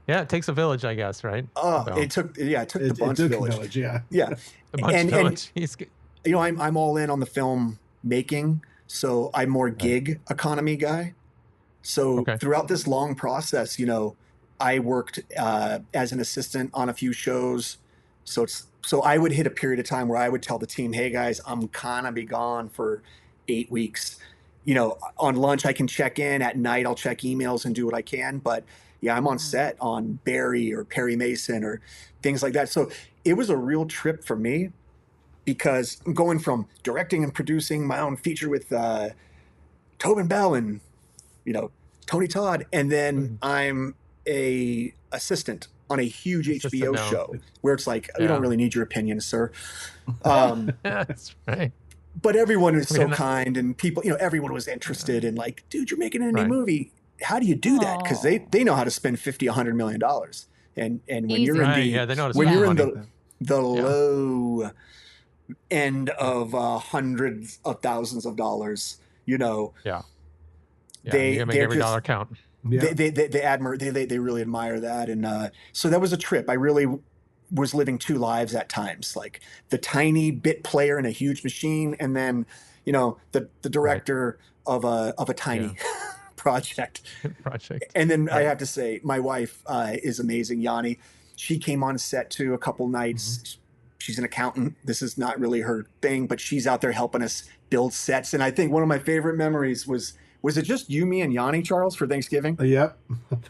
Yeah, it takes a village, I guess, right? It took the Bunch village. Yeah. The Bunch village. I'm all in on the film making, so I'm more gig economy guy. So throughout this long process, I worked as an assistant on a few shows. So I would hit a period of time where I would tell the team, hey guys, I'm gonna be gone for 8 weeks. On lunch I can check in, at night I'll check emails and do what I can, but I'm on set on Barry or Perry Mason or things like that. So it was a real trip for me, because I'm going from directing and producing my own feature with Tobin Bell and Tony Todd, and then I'm a assistant on a huge HBO show where it's like, we don't really need your opinion, sir. That's right. But everyone was so kind, and people, everyone was interested in like, dude, you're making an indie movie. How do you do that? Because they know how to spend $50-100 million. And when you're in the low end of hundreds of thousands of dollars, you make every dollar count. They really admire that. And so that was a trip. I really was living two lives at times, like the tiny bit player in a huge machine, and then the director of a tiny project. And then I have to say, my wife is amazing, Yanni. She came on set too a couple nights. Mm-hmm. She's an accountant. This is not really her thing, but she's out there helping us build sets. And I think one of my favorite memories was it just you, me, and Yanni, Charles, for Thanksgiving? Yep.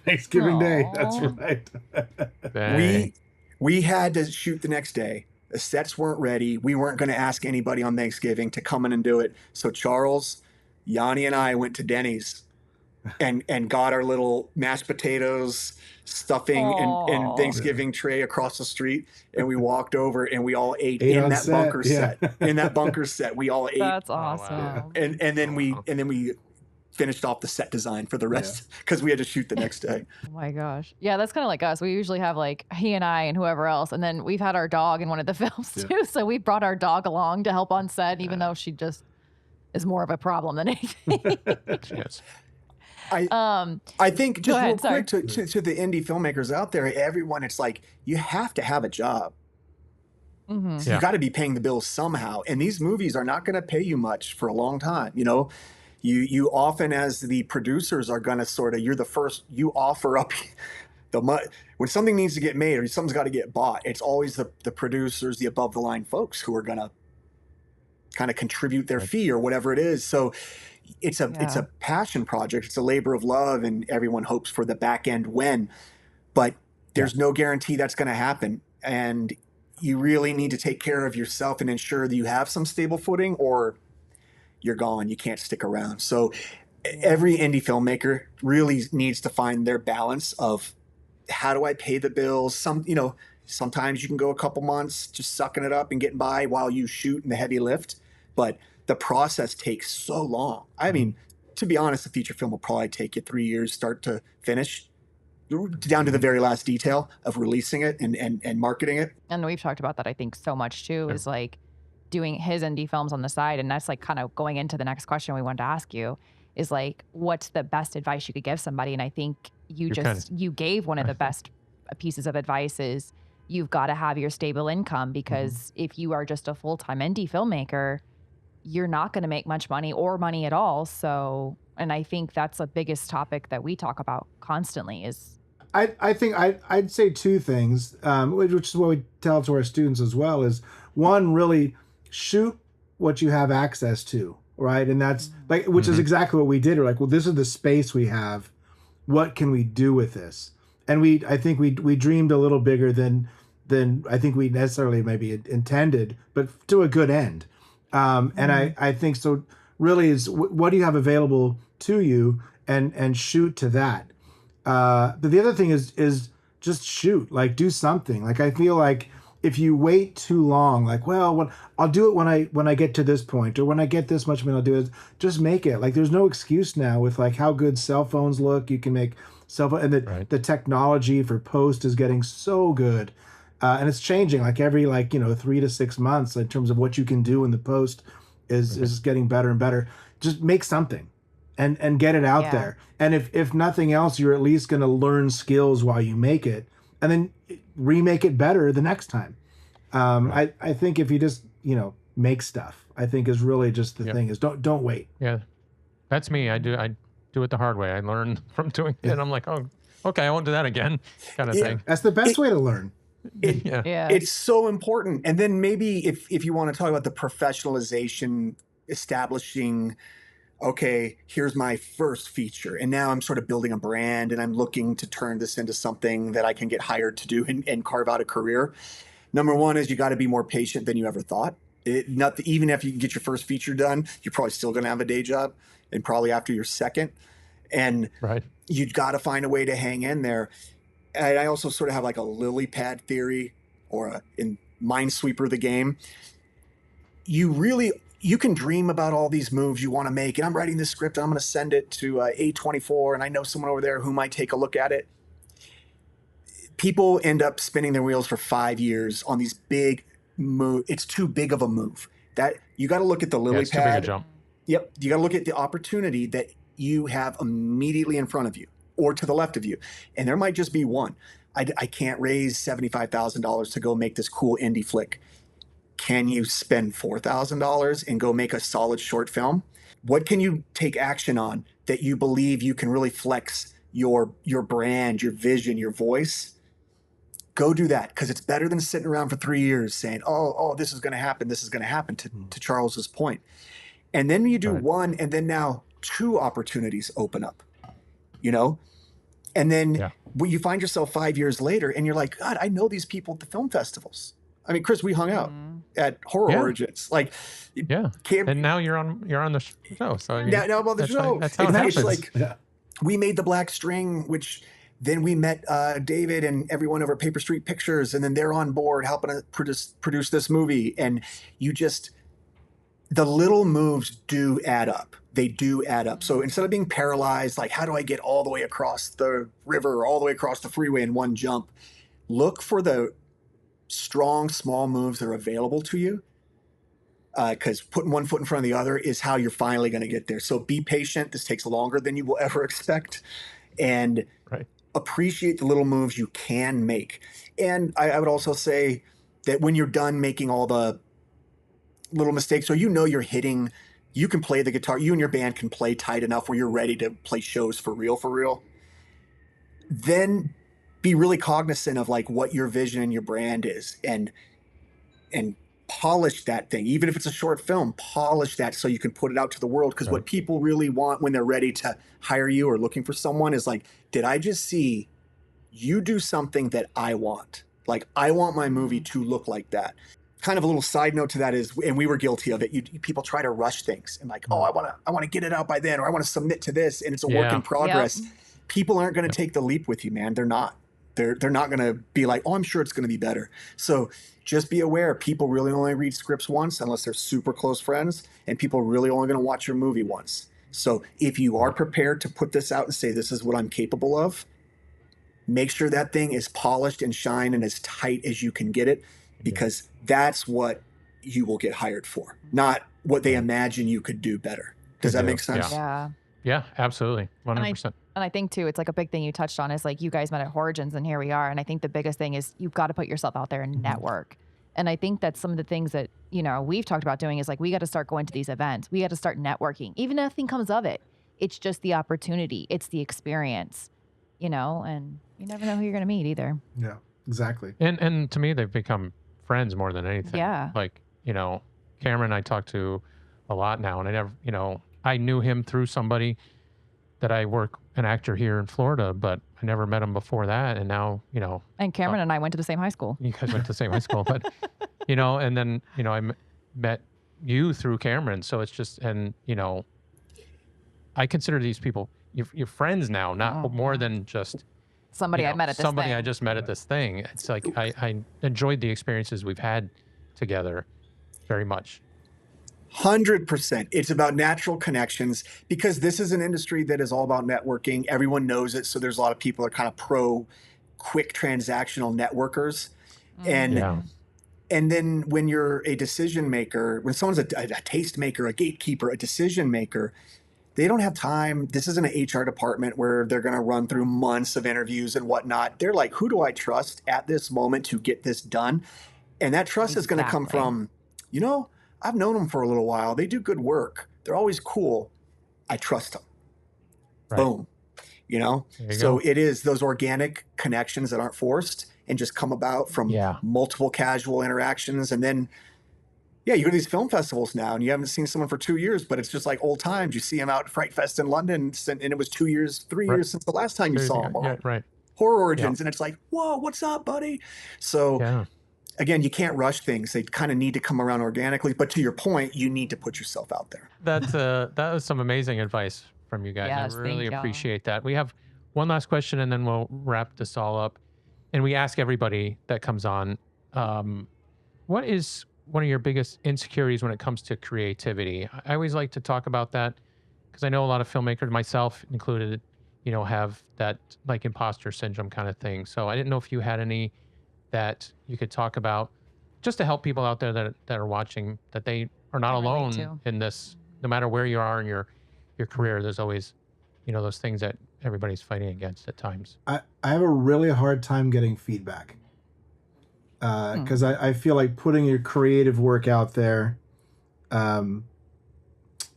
Thanksgiving Day. That's right. We had to shoot the next day. The sets weren't ready. We weren't going to ask anybody on Thanksgiving to come in and do it. So Charles, Yanni, and I went to Denny's and got our little mashed potatoes, stuffing, and Thanksgiving tray across the street. And we walked over and we all ate in that bunker set. In that bunker set, we all ate. That's awesome. Wow. And then we finished off the set design for the rest because we had to shoot the next day. Oh my gosh. Yeah, that's kind of like us. We usually have like he and I and whoever else. And then we've had our dog in one of the films too. So we brought our dog along to help on set, even though she just is more of a problem than anything. Yes. I think just real quick to the indie filmmakers out there, everyone, it's like you have to have a job. Mm-hmm. So you got to be paying the bills somehow. And these movies are not going to pay you much for a long time. You often, as the producers, are going to you're the first, you offer up the money. When something needs to get made or something's got to get bought, it's always the producers, the above the line folks who are going to kind of contribute their fee or whatever it is. So it's a passion project. It's a labor of love, and everyone hopes for the back end win, but there's no guarantee that's going to happen. And you really need to take care of yourself and ensure that you have some stable footing, or you're gone. You can't stick around. So every indie filmmaker really needs to find their balance of, how do I pay the bills? Sometimes you can go a couple months just sucking it up and getting by while you shoot in the heavy lift, but the process takes so long. I mean, to be honest, a feature film will probably take you 3 years start to finish. down to the very last detail of releasing it and marketing it. And we've talked about that, I think, so much too, is like doing his indie films on the side. And that's like kind of going into the next question we wanted to ask you is like, what's the best advice you could give somebody? And I think you gave one of the best pieces of advice is you've got to have your stable income, because if you are just a full-time indie filmmaker, you're not going to make much money or money at all. So, and I think that's the biggest topic that we talk about constantly is, I think I'd say two things, which is what we tell to our students as well, is one, really shoot what you have access to, right? And that's like, which is exactly what we did. We're like, well, this is the space we have. What can we do with this? And I think we dreamed a little bigger than I think we necessarily maybe intended, but to a good end. And I think so really is what do you have available to you, and shoot to that. But the other thing is just shoot, like do something. Like I feel like if you wait too long, like, well, I'll do it when I get to this point, or when I get this much money, I'll do it. Just make it. Like there's no excuse now with like how good cell phones look. You can make cell phone, and the technology for post is getting so good. And it's changing like every 3 to 6 months in terms of what you can do in the post is getting better and better. Just make something and get it out there. And if nothing else, you're at least going to learn skills while you make it, and then remake it better the next time. I think if you just, make stuff, I think is really just the thing is don't wait. Yeah. That's me. I do it the hard way. I learn from doing it. And I'm like, oh, okay, I won't do that again, kind of thing. That's the best way to learn. It's so important. And then maybe if you want to talk about the professionalization, establishing, okay, here's my first feature, and now I'm sort of building a brand, and I'm looking to turn this into something that I can get hired to do and carve out a career. Number one is you got to be more patient than you ever thought. Even if you get your first feature done, you're probably still going to have a day job, and probably after your second. And you've got to find a way to hang in there. And I also sort of have like a lily pad theory, or in Minesweeper the game. You can dream about all these moves you want to make, and I'm writing this script, and I'm going to send it to A24, and I know someone over there who might take a look at it. People end up spinning their wheels for 5 years on these big moves. It's too big of a move. That you got to look at the lily pad. Too big a jump. Yep, you got to look at the opportunity that you have immediately in front of you or to the left of you, and there might just be one. I can't raise $75,000 to go make this cool indie flick. Can you spend $4,000 and go make a solid short film? What can you take action on that you believe you can really flex your brand, your vision, your voice? Go do that, because it's better than sitting around for 3 years saying, oh, this is going to happen. This is going to happen, to Charles's point. And then you do one, and then now 2 opportunities open up, And then you find yourself 5 years later, and you're like, God, I know these people at the film festivals. I mean, Chris, we hung out at Horror Origins. Like, and now you're on the show. So now I'm on the show. That's how it happens. It's like we made the Black String, which then we met David and everyone over at Paper Street Pictures, and then they're on board helping us produce this movie. And the little moves do add up. They do add up. So instead of being paralyzed, like, how do I get all the way across the river or all the way across the freeway in one jump? Look for the strong, small moves that are available to you, because putting one foot in front of the other is how you're finally going to get there. So be patient. This takes longer than you will ever expect, and appreciate the little moves you can make. And I would also say that when you're done making all the little mistakes, or you're hitting, you can play the guitar, you and your band can play tight enough where you're ready to play shows for real, then be really cognizant of like what your vision and your brand is, and polish that thing. Even if it's a short film, polish that so you can put it out to the world. Because what people really want when they're ready to hire you or looking for someone is like, did I just see you do something that I want? Like, I want my movie to look like that. Kind of a little side note to that is, and we were guilty of it, people try to rush things and like, oh, I want to get it out by then, or I want to submit to this, and it's a work in progress. People aren't going to take the leap with you, man. They're not. They're not going to be like, oh, I'm sure it's going to be better. So just be aware, people really only read scripts once unless they're super close friends, and people are really only going to watch your movie once. So if you are prepared to put this out and say, this is what I'm capable of, make sure that thing is polished and shine and as tight as you can get it, because that's what you will get hired for, not what they imagine you could do better. Does that make sense? Yeah. Yeah, absolutely. 100%. And I think too, it's like a big thing you touched on is like you guys met at Origins and here we are. And I think the biggest thing is you've got to put yourself out there and network. And I think that's some of the things that, you know, we've talked about doing is like, we got to start going to these events. We got to start networking, even if nothing comes of it. It's just the opportunity. It's the experience, you know, and you never know who you're going to meet either. Yeah, exactly. And to me, they've become friends more than anything. Yeah. Like, you know, Cameron I talk to a lot now, and I never, you know, I knew him through somebody that I work an actor here in Florida, but I never met him before that. And now, you know. And Cameron and I went to the same high school. You guys went to the same high school, but, you know, and then, you know, I met you through Cameron. So it's just, and, you know, I consider these people your friends now, not more than just somebody you know, I met at this somebody thing. I just met at this thing. It's like I enjoyed the experiences we've had together very much. 100%. It's about natural connections, because this is an industry that is all about networking. Everyone knows it. So there's a lot of people that are kind of pro quick transactional networkers. And and then when you're a decision maker, when someone's a taste maker, a gatekeeper, a decision maker, they don't have time. This isn't an HR department where they're going to run through months of interviews and whatnot. They're like, who do I trust at this moment to get this done? And that trust is going to come from, you know, I've known them for a little while. They do good work. They're always cool. I trust them. Right. Boom. You know? So it is those organic connections that aren't forced and just come about from multiple casual interactions. And then, you go to these film festivals now and you haven't seen someone for 2 years, but it's just like old times. You see them out at Fright Fest in London, and it was 2 years, 3 years since the last time you saw them. Right. Horror Origins. And it's like, whoa, what's up, buddy? So again, you can't rush things. They kind of need to come around organically. But to your point, you need to put yourself out there. That was some amazing advice from you guys. Yes, I really appreciate that. We have one last question, and then we'll wrap this all up. And we ask everybody that comes on, what is one of your biggest insecurities when it comes to creativity? I always like to talk about that because I know a lot of filmmakers, myself included, you know, have that like imposter syndrome kind of thing. So I didn't know if you had any that you could talk about just to help people out there that are watching, that they are not alone in this. No matter where you are in your career, there's always, you know, those things that everybody's fighting against at times. I have a really hard time getting feedback because I feel like putting your creative work out there,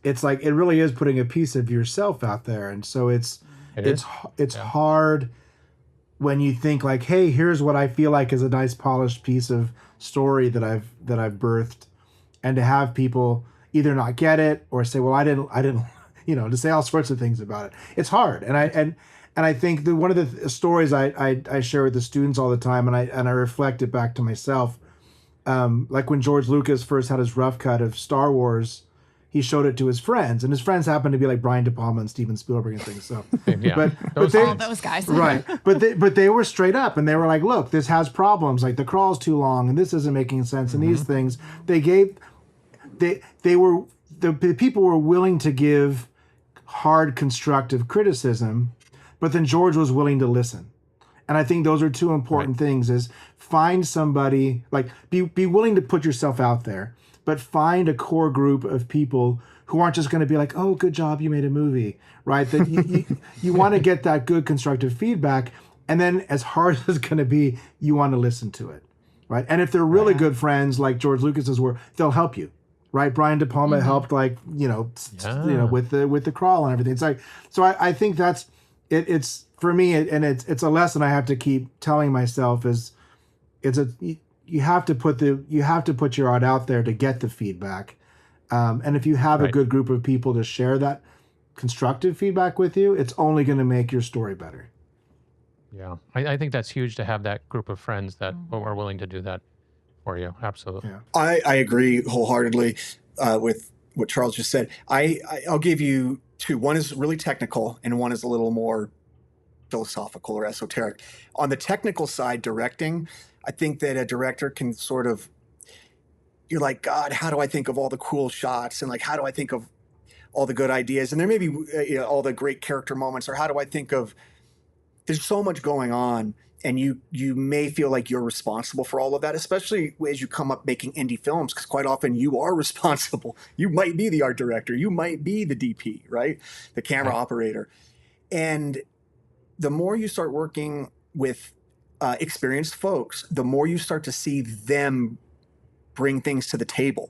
it's like it really is putting a piece of yourself out there, and so it's hard when you think like, hey, here's what I feel like is a nice polished piece of story that I've birthed, and to have people either not get it or say, well, I didn't, you know, to say all sorts of things about it. It's hard. And I think that one of the stories I share with the students all the time, and I reflect it back to myself, like when George Lucas first had his rough cut of Star Wars, he showed it to his friends, and his friends happened to be like Brian De Palma and Steven Spielberg and things. So, but all those guys, right? But they were straight up, and they were like, "Look, this has problems. Like the crawl's too long, and this isn't making sense." And these things, the people were willing to give hard, constructive criticism, but then George was willing to listen. And I think those are two important things: is find somebody, like be willing to put yourself out there, but find a core group of people who aren't just going to be like, oh, good job, you made a movie, right? That you want to get that good constructive feedback. And then as hard as it's going to be, you want to listen to it, right? And if they're really good friends, like George Lucas's were, they'll help you, right? Brian De Palma helped, like, you know, with the crawl and everything. It's like, so I think that's, it's for me, and it's a lesson I have to keep telling myself is you have to put your art out there to get the feedback. And if you have a good group of people to share that constructive feedback with you, it's only going to make your story better. Yeah. I think that's huge to have that group of friends that are willing to do that for you. Absolutely. Yeah. I agree wholeheartedly with what Charles just said. I'll give you two. One is really technical and one is a little more philosophical or esoteric. On the technical side, directing, I think that a director can sort of, you're like, God, how do I think of all the cool shots? And like, how do I think of all the good ideas? And there may be all the great character moments, or how do I think of there's so much going on, and you may feel like you're responsible for all of that, especially as you come up making indie films, because quite often you are responsible. You might be the art director, you might be the DP, right? The camera operator. And the more you start working with experienced folks, the more you start to see them bring things to the table.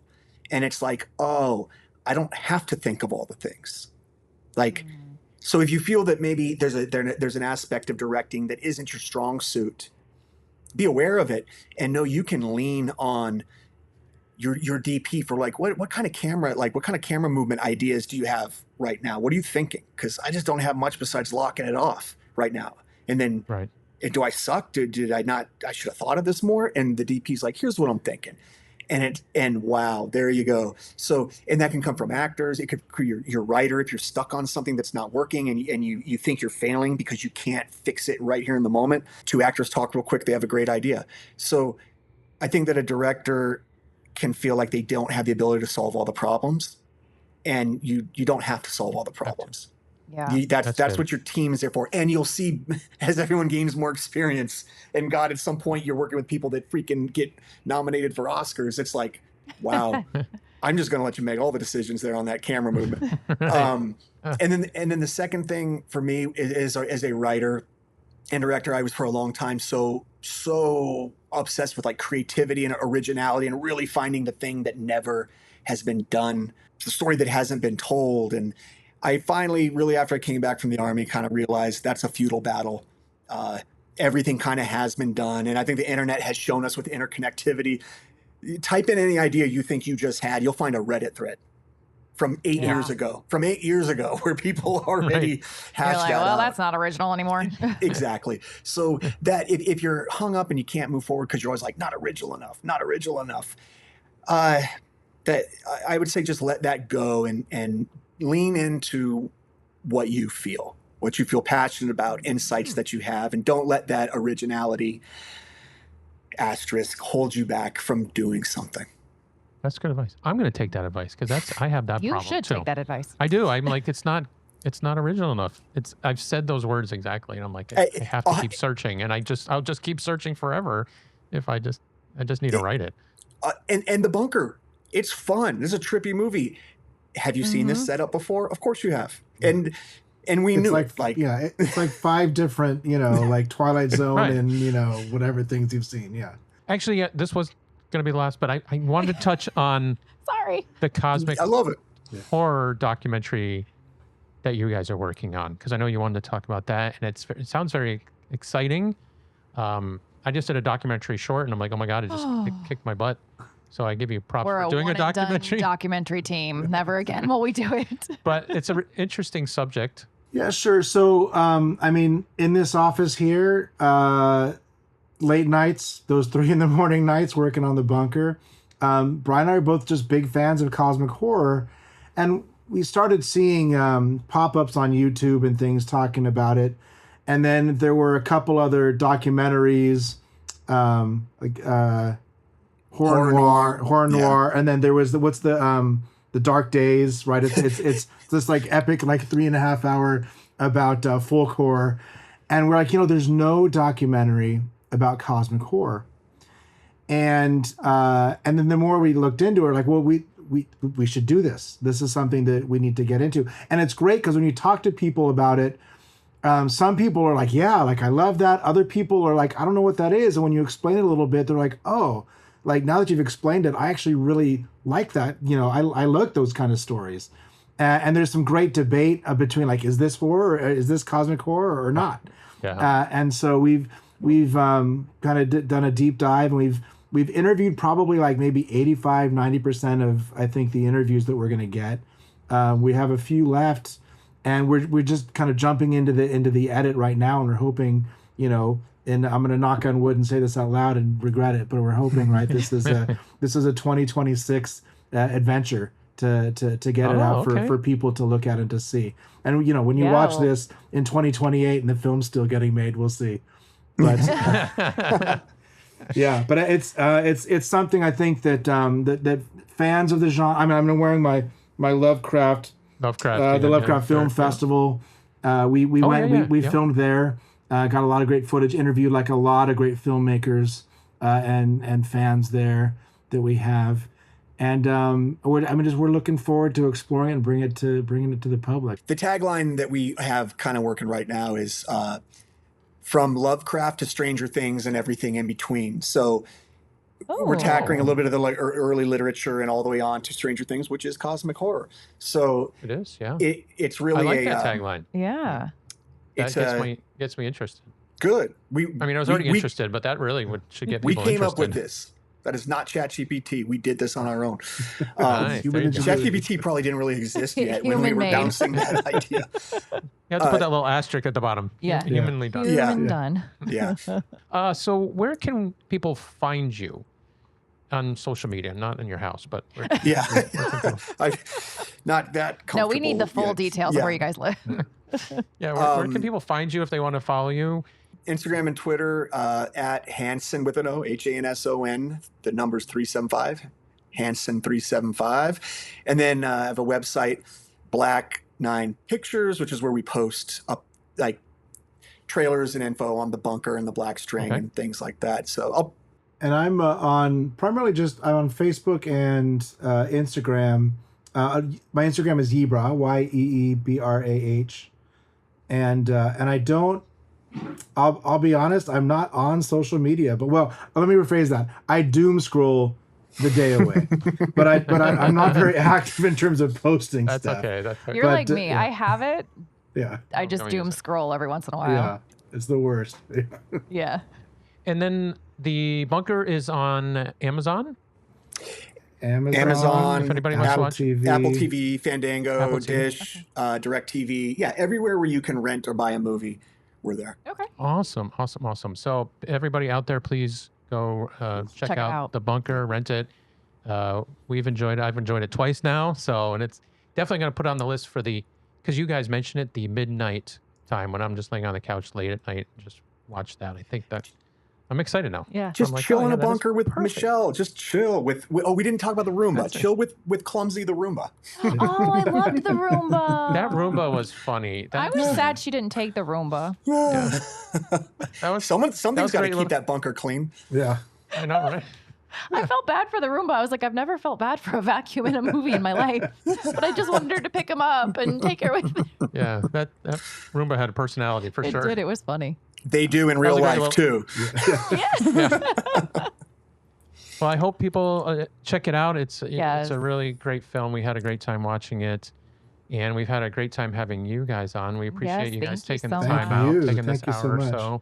And it's like, oh, I don't have to think of all the things. Like, so if you feel that maybe there's an aspect of directing that isn't your strong suit, be aware of it and know you can lean on your DP for like, what kind of camera movement ideas do you have right now? What are you thinking? Because I just don't have much besides locking it off right now. And then, do I suck? Did I not? I should have thought of this more. And the DP's like, here's what I'm thinking. And wow, there you go. So, and that can come from actors. It could your writer, if you're stuck on something that's not working and you think you're failing because you can't fix it right here in the moment. Two actors talk real quick, they have a great idea. So I think that a director can feel like they don't have the ability to solve all the problems, and you don't have to solve all the problems. Yeah, that's what your team is there for. And you'll see as everyone gains more experience, and God, at some point you're working with people that freaking get nominated for Oscars. It's like, wow, I'm just going to let you make all the decisions there on that camera movement. And then the second thing for me is as a writer and director, I was for a long time so obsessed with like creativity and originality and really finding the thing that never has been done, the story that hasn't been told. And I finally, really after I came back from the Army, kind of realized that's a futile battle. Everything kind of has been done. And I think the internet has shown us with interconnectivity. You type in any idea you think you just had, you'll find a Reddit thread from 8 years ago, where people already hashed like, that well, out. that's not original anymore. Exactly. So that if you're hung up and you can't move forward because you're always like, not original enough, that I would say just let that go and lean into what you feel passionate about, insights that you have, and don't let that originality asterisk hold you back from doing something. That's good advice. I'm going to take that advice because I have that You problem should too. take that advice. I do. I'm like, it's not original enough. I've said those words exactly, and I'm like, I have to keep searching, and I'll just keep searching forever if I just need to write it. And The Bunker, it's fun. This is a trippy movie. Have you seen this setup before? Of course you have. And we knew it's like it's like 5 different, like Twilight Zone and whatever things you've seen. Yeah. Actually, this was going to be the last, but I wanted to touch on the cosmic I love it. horror documentary that you guys are working on, because I know you wanted to talk about that, and it sounds very exciting. I just did a documentary short, and I'm like, oh my God, it just kicked my butt. So I give you props We're for doing a documentary. Documentary team. Never again will we do it. But it's an interesting subject. Yeah, sure. So, in this office here, late nights, those 3 a.m. nights working on The Bunker, Brian and I are both just big fans of cosmic horror. And we started seeing pop-ups on YouTube and things talking about it. And then there were a couple other documentaries, horror noir, and then there was the Dark Days, right? It's this like epic, like 3.5 hour about folk horror, and we're like, there's no documentary about cosmic horror, and then the more we looked into it, like, well, we should do this. This is something that we need to get into, and it's great because when you talk to people about it, some people are like, yeah, like I love that. Other people are like, I don't know what that is, and when you explain it a little bit, they're like, oh. Like, now that you've explained it, I actually really like that. I like those kind of stories. And there's some great debate between, like, is this horror, or is this cosmic horror or not? Yeah. And so we've kind of done a deep dive, and we've interviewed probably like maybe 85-90% of, I think, the interviews that we're going to get. We have a few left, and we're just kind of jumping into the edit right now, and we're hoping, and I'm going to knock on wood and say this out loud and regret it, but we're hoping, right, this is a 2026 adventure to get it out for people to look at and to see. And when you watch this in 2028 and the film's still getting made, we'll see. But yeah, but it's something I think that fans of the genre. I mean, I'm wearing my Lovecraft the Lovecraft Film Festival. We filmed there. Got a lot of great footage. Interviewed like a lot of great filmmakers and fans there that we have. And we're looking forward to exploring it and bringing it to the public. The tagline that we have kind of working right now is from Lovecraft to Stranger Things and everything in between. So we're tackling a little bit of the early literature and all the way on to Stranger Things, which is cosmic horror. So it is, yeah. It's really I like that tagline. Yeah. That gets me interested. Good. I was already interested, but that really should get people interested. We came up with this. That is not ChatGPT. We did this on our own. Nice. ChatGPT probably didn't really exist yet when we were bouncing that idea. You have to put that little asterisk at the bottom. Yeah. Humanly done. Human done. Yeah. So where can people find you on social media? Not in your house, but yeah. Not that comfortable. No, we need the full details of where you guys live. Yeah. Where can people find you if they want to follow you? Instagram and Twitter at Hanson with an O, Hanson. The number's 375, Hanson 375. And then I have a website, Black 9 Pictures, which is where we post up like trailers and info on the bunker and the Black String and things like that. So And I'm on Facebook and Instagram. My Instagram is Yeebrah, Yeebrah. And I don't. I'll be honest. I'm not on social media, but let me rephrase that. I doom scroll the day away, but I'm not very active in terms of posting stuff. That's okay. You're like me. Yeah. I have it. Yeah. I just doom scroll every once in a while. Yeah, it's the worst. Yeah. And then the bunker is on Amazon. Amazon. If anybody wants to watch TV. Apple TV, Fandango, Apple TV. Dish, DirecTV. Yeah, everywhere where you can rent or buy a movie, we're there. Okay. Awesome. So everybody out there, please go check out the bunker, rent it. We've enjoyed it. I've enjoyed it twice now. And it's definitely going to put on the list for because you guys mentioned it, the midnight time when I'm just laying on the couch late at night and just watch that. I think that I'm excited now. Yeah. Just chill in a bunker with Michelle. Just chill with we didn't talk about the Roomba. Chill with Clumsy the Roomba. Oh, I loved the Roomba. That Roomba was funny. I was sad she didn't take the Roomba. Yeah. That was something's got to keep that bunker clean. Yeah. I know, right? I felt bad for the Roomba. I was like, I've never felt bad for a vacuum in a movie in my life, but I just wanted her to pick him up and take her with me. Yeah, that Roomba had a personality for sure. It did. It was funny. They do in real life too. Yeah. Well, I hope people check it out. It's a really great film. We had a great time watching it, and we've had a great time having you guys on. We appreciate you guys taking the time out, taking this hour or so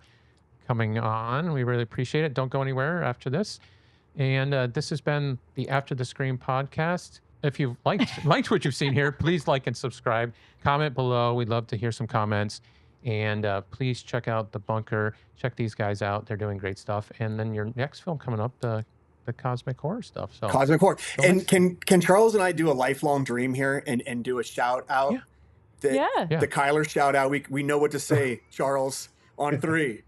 coming on. We really appreciate it. Don't go anywhere after this. And this has been the After the Screen podcast. If you've liked what you've seen here, please like and subscribe. Comment below. We'd love to hear some comments. And please check out The Bunker. Check these guys out. They're doing great stuff. And then your next film coming up, the cosmic horror stuff. So cosmic horror. And can Charles and I do a lifelong dream here and do a shout out? Yeah. The Kyler shout out. We know what to say, Charles. On 3.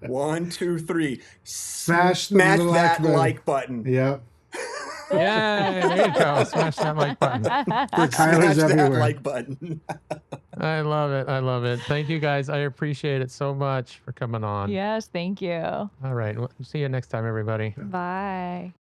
1, 2, 3. Smash that like button. Yep. Yeah, there you go. Smash that like button. Smash that like button. I love it. Thank you guys. I appreciate it so much for coming on. Yes, thank you. All right. Well, see you next time, everybody. Bye.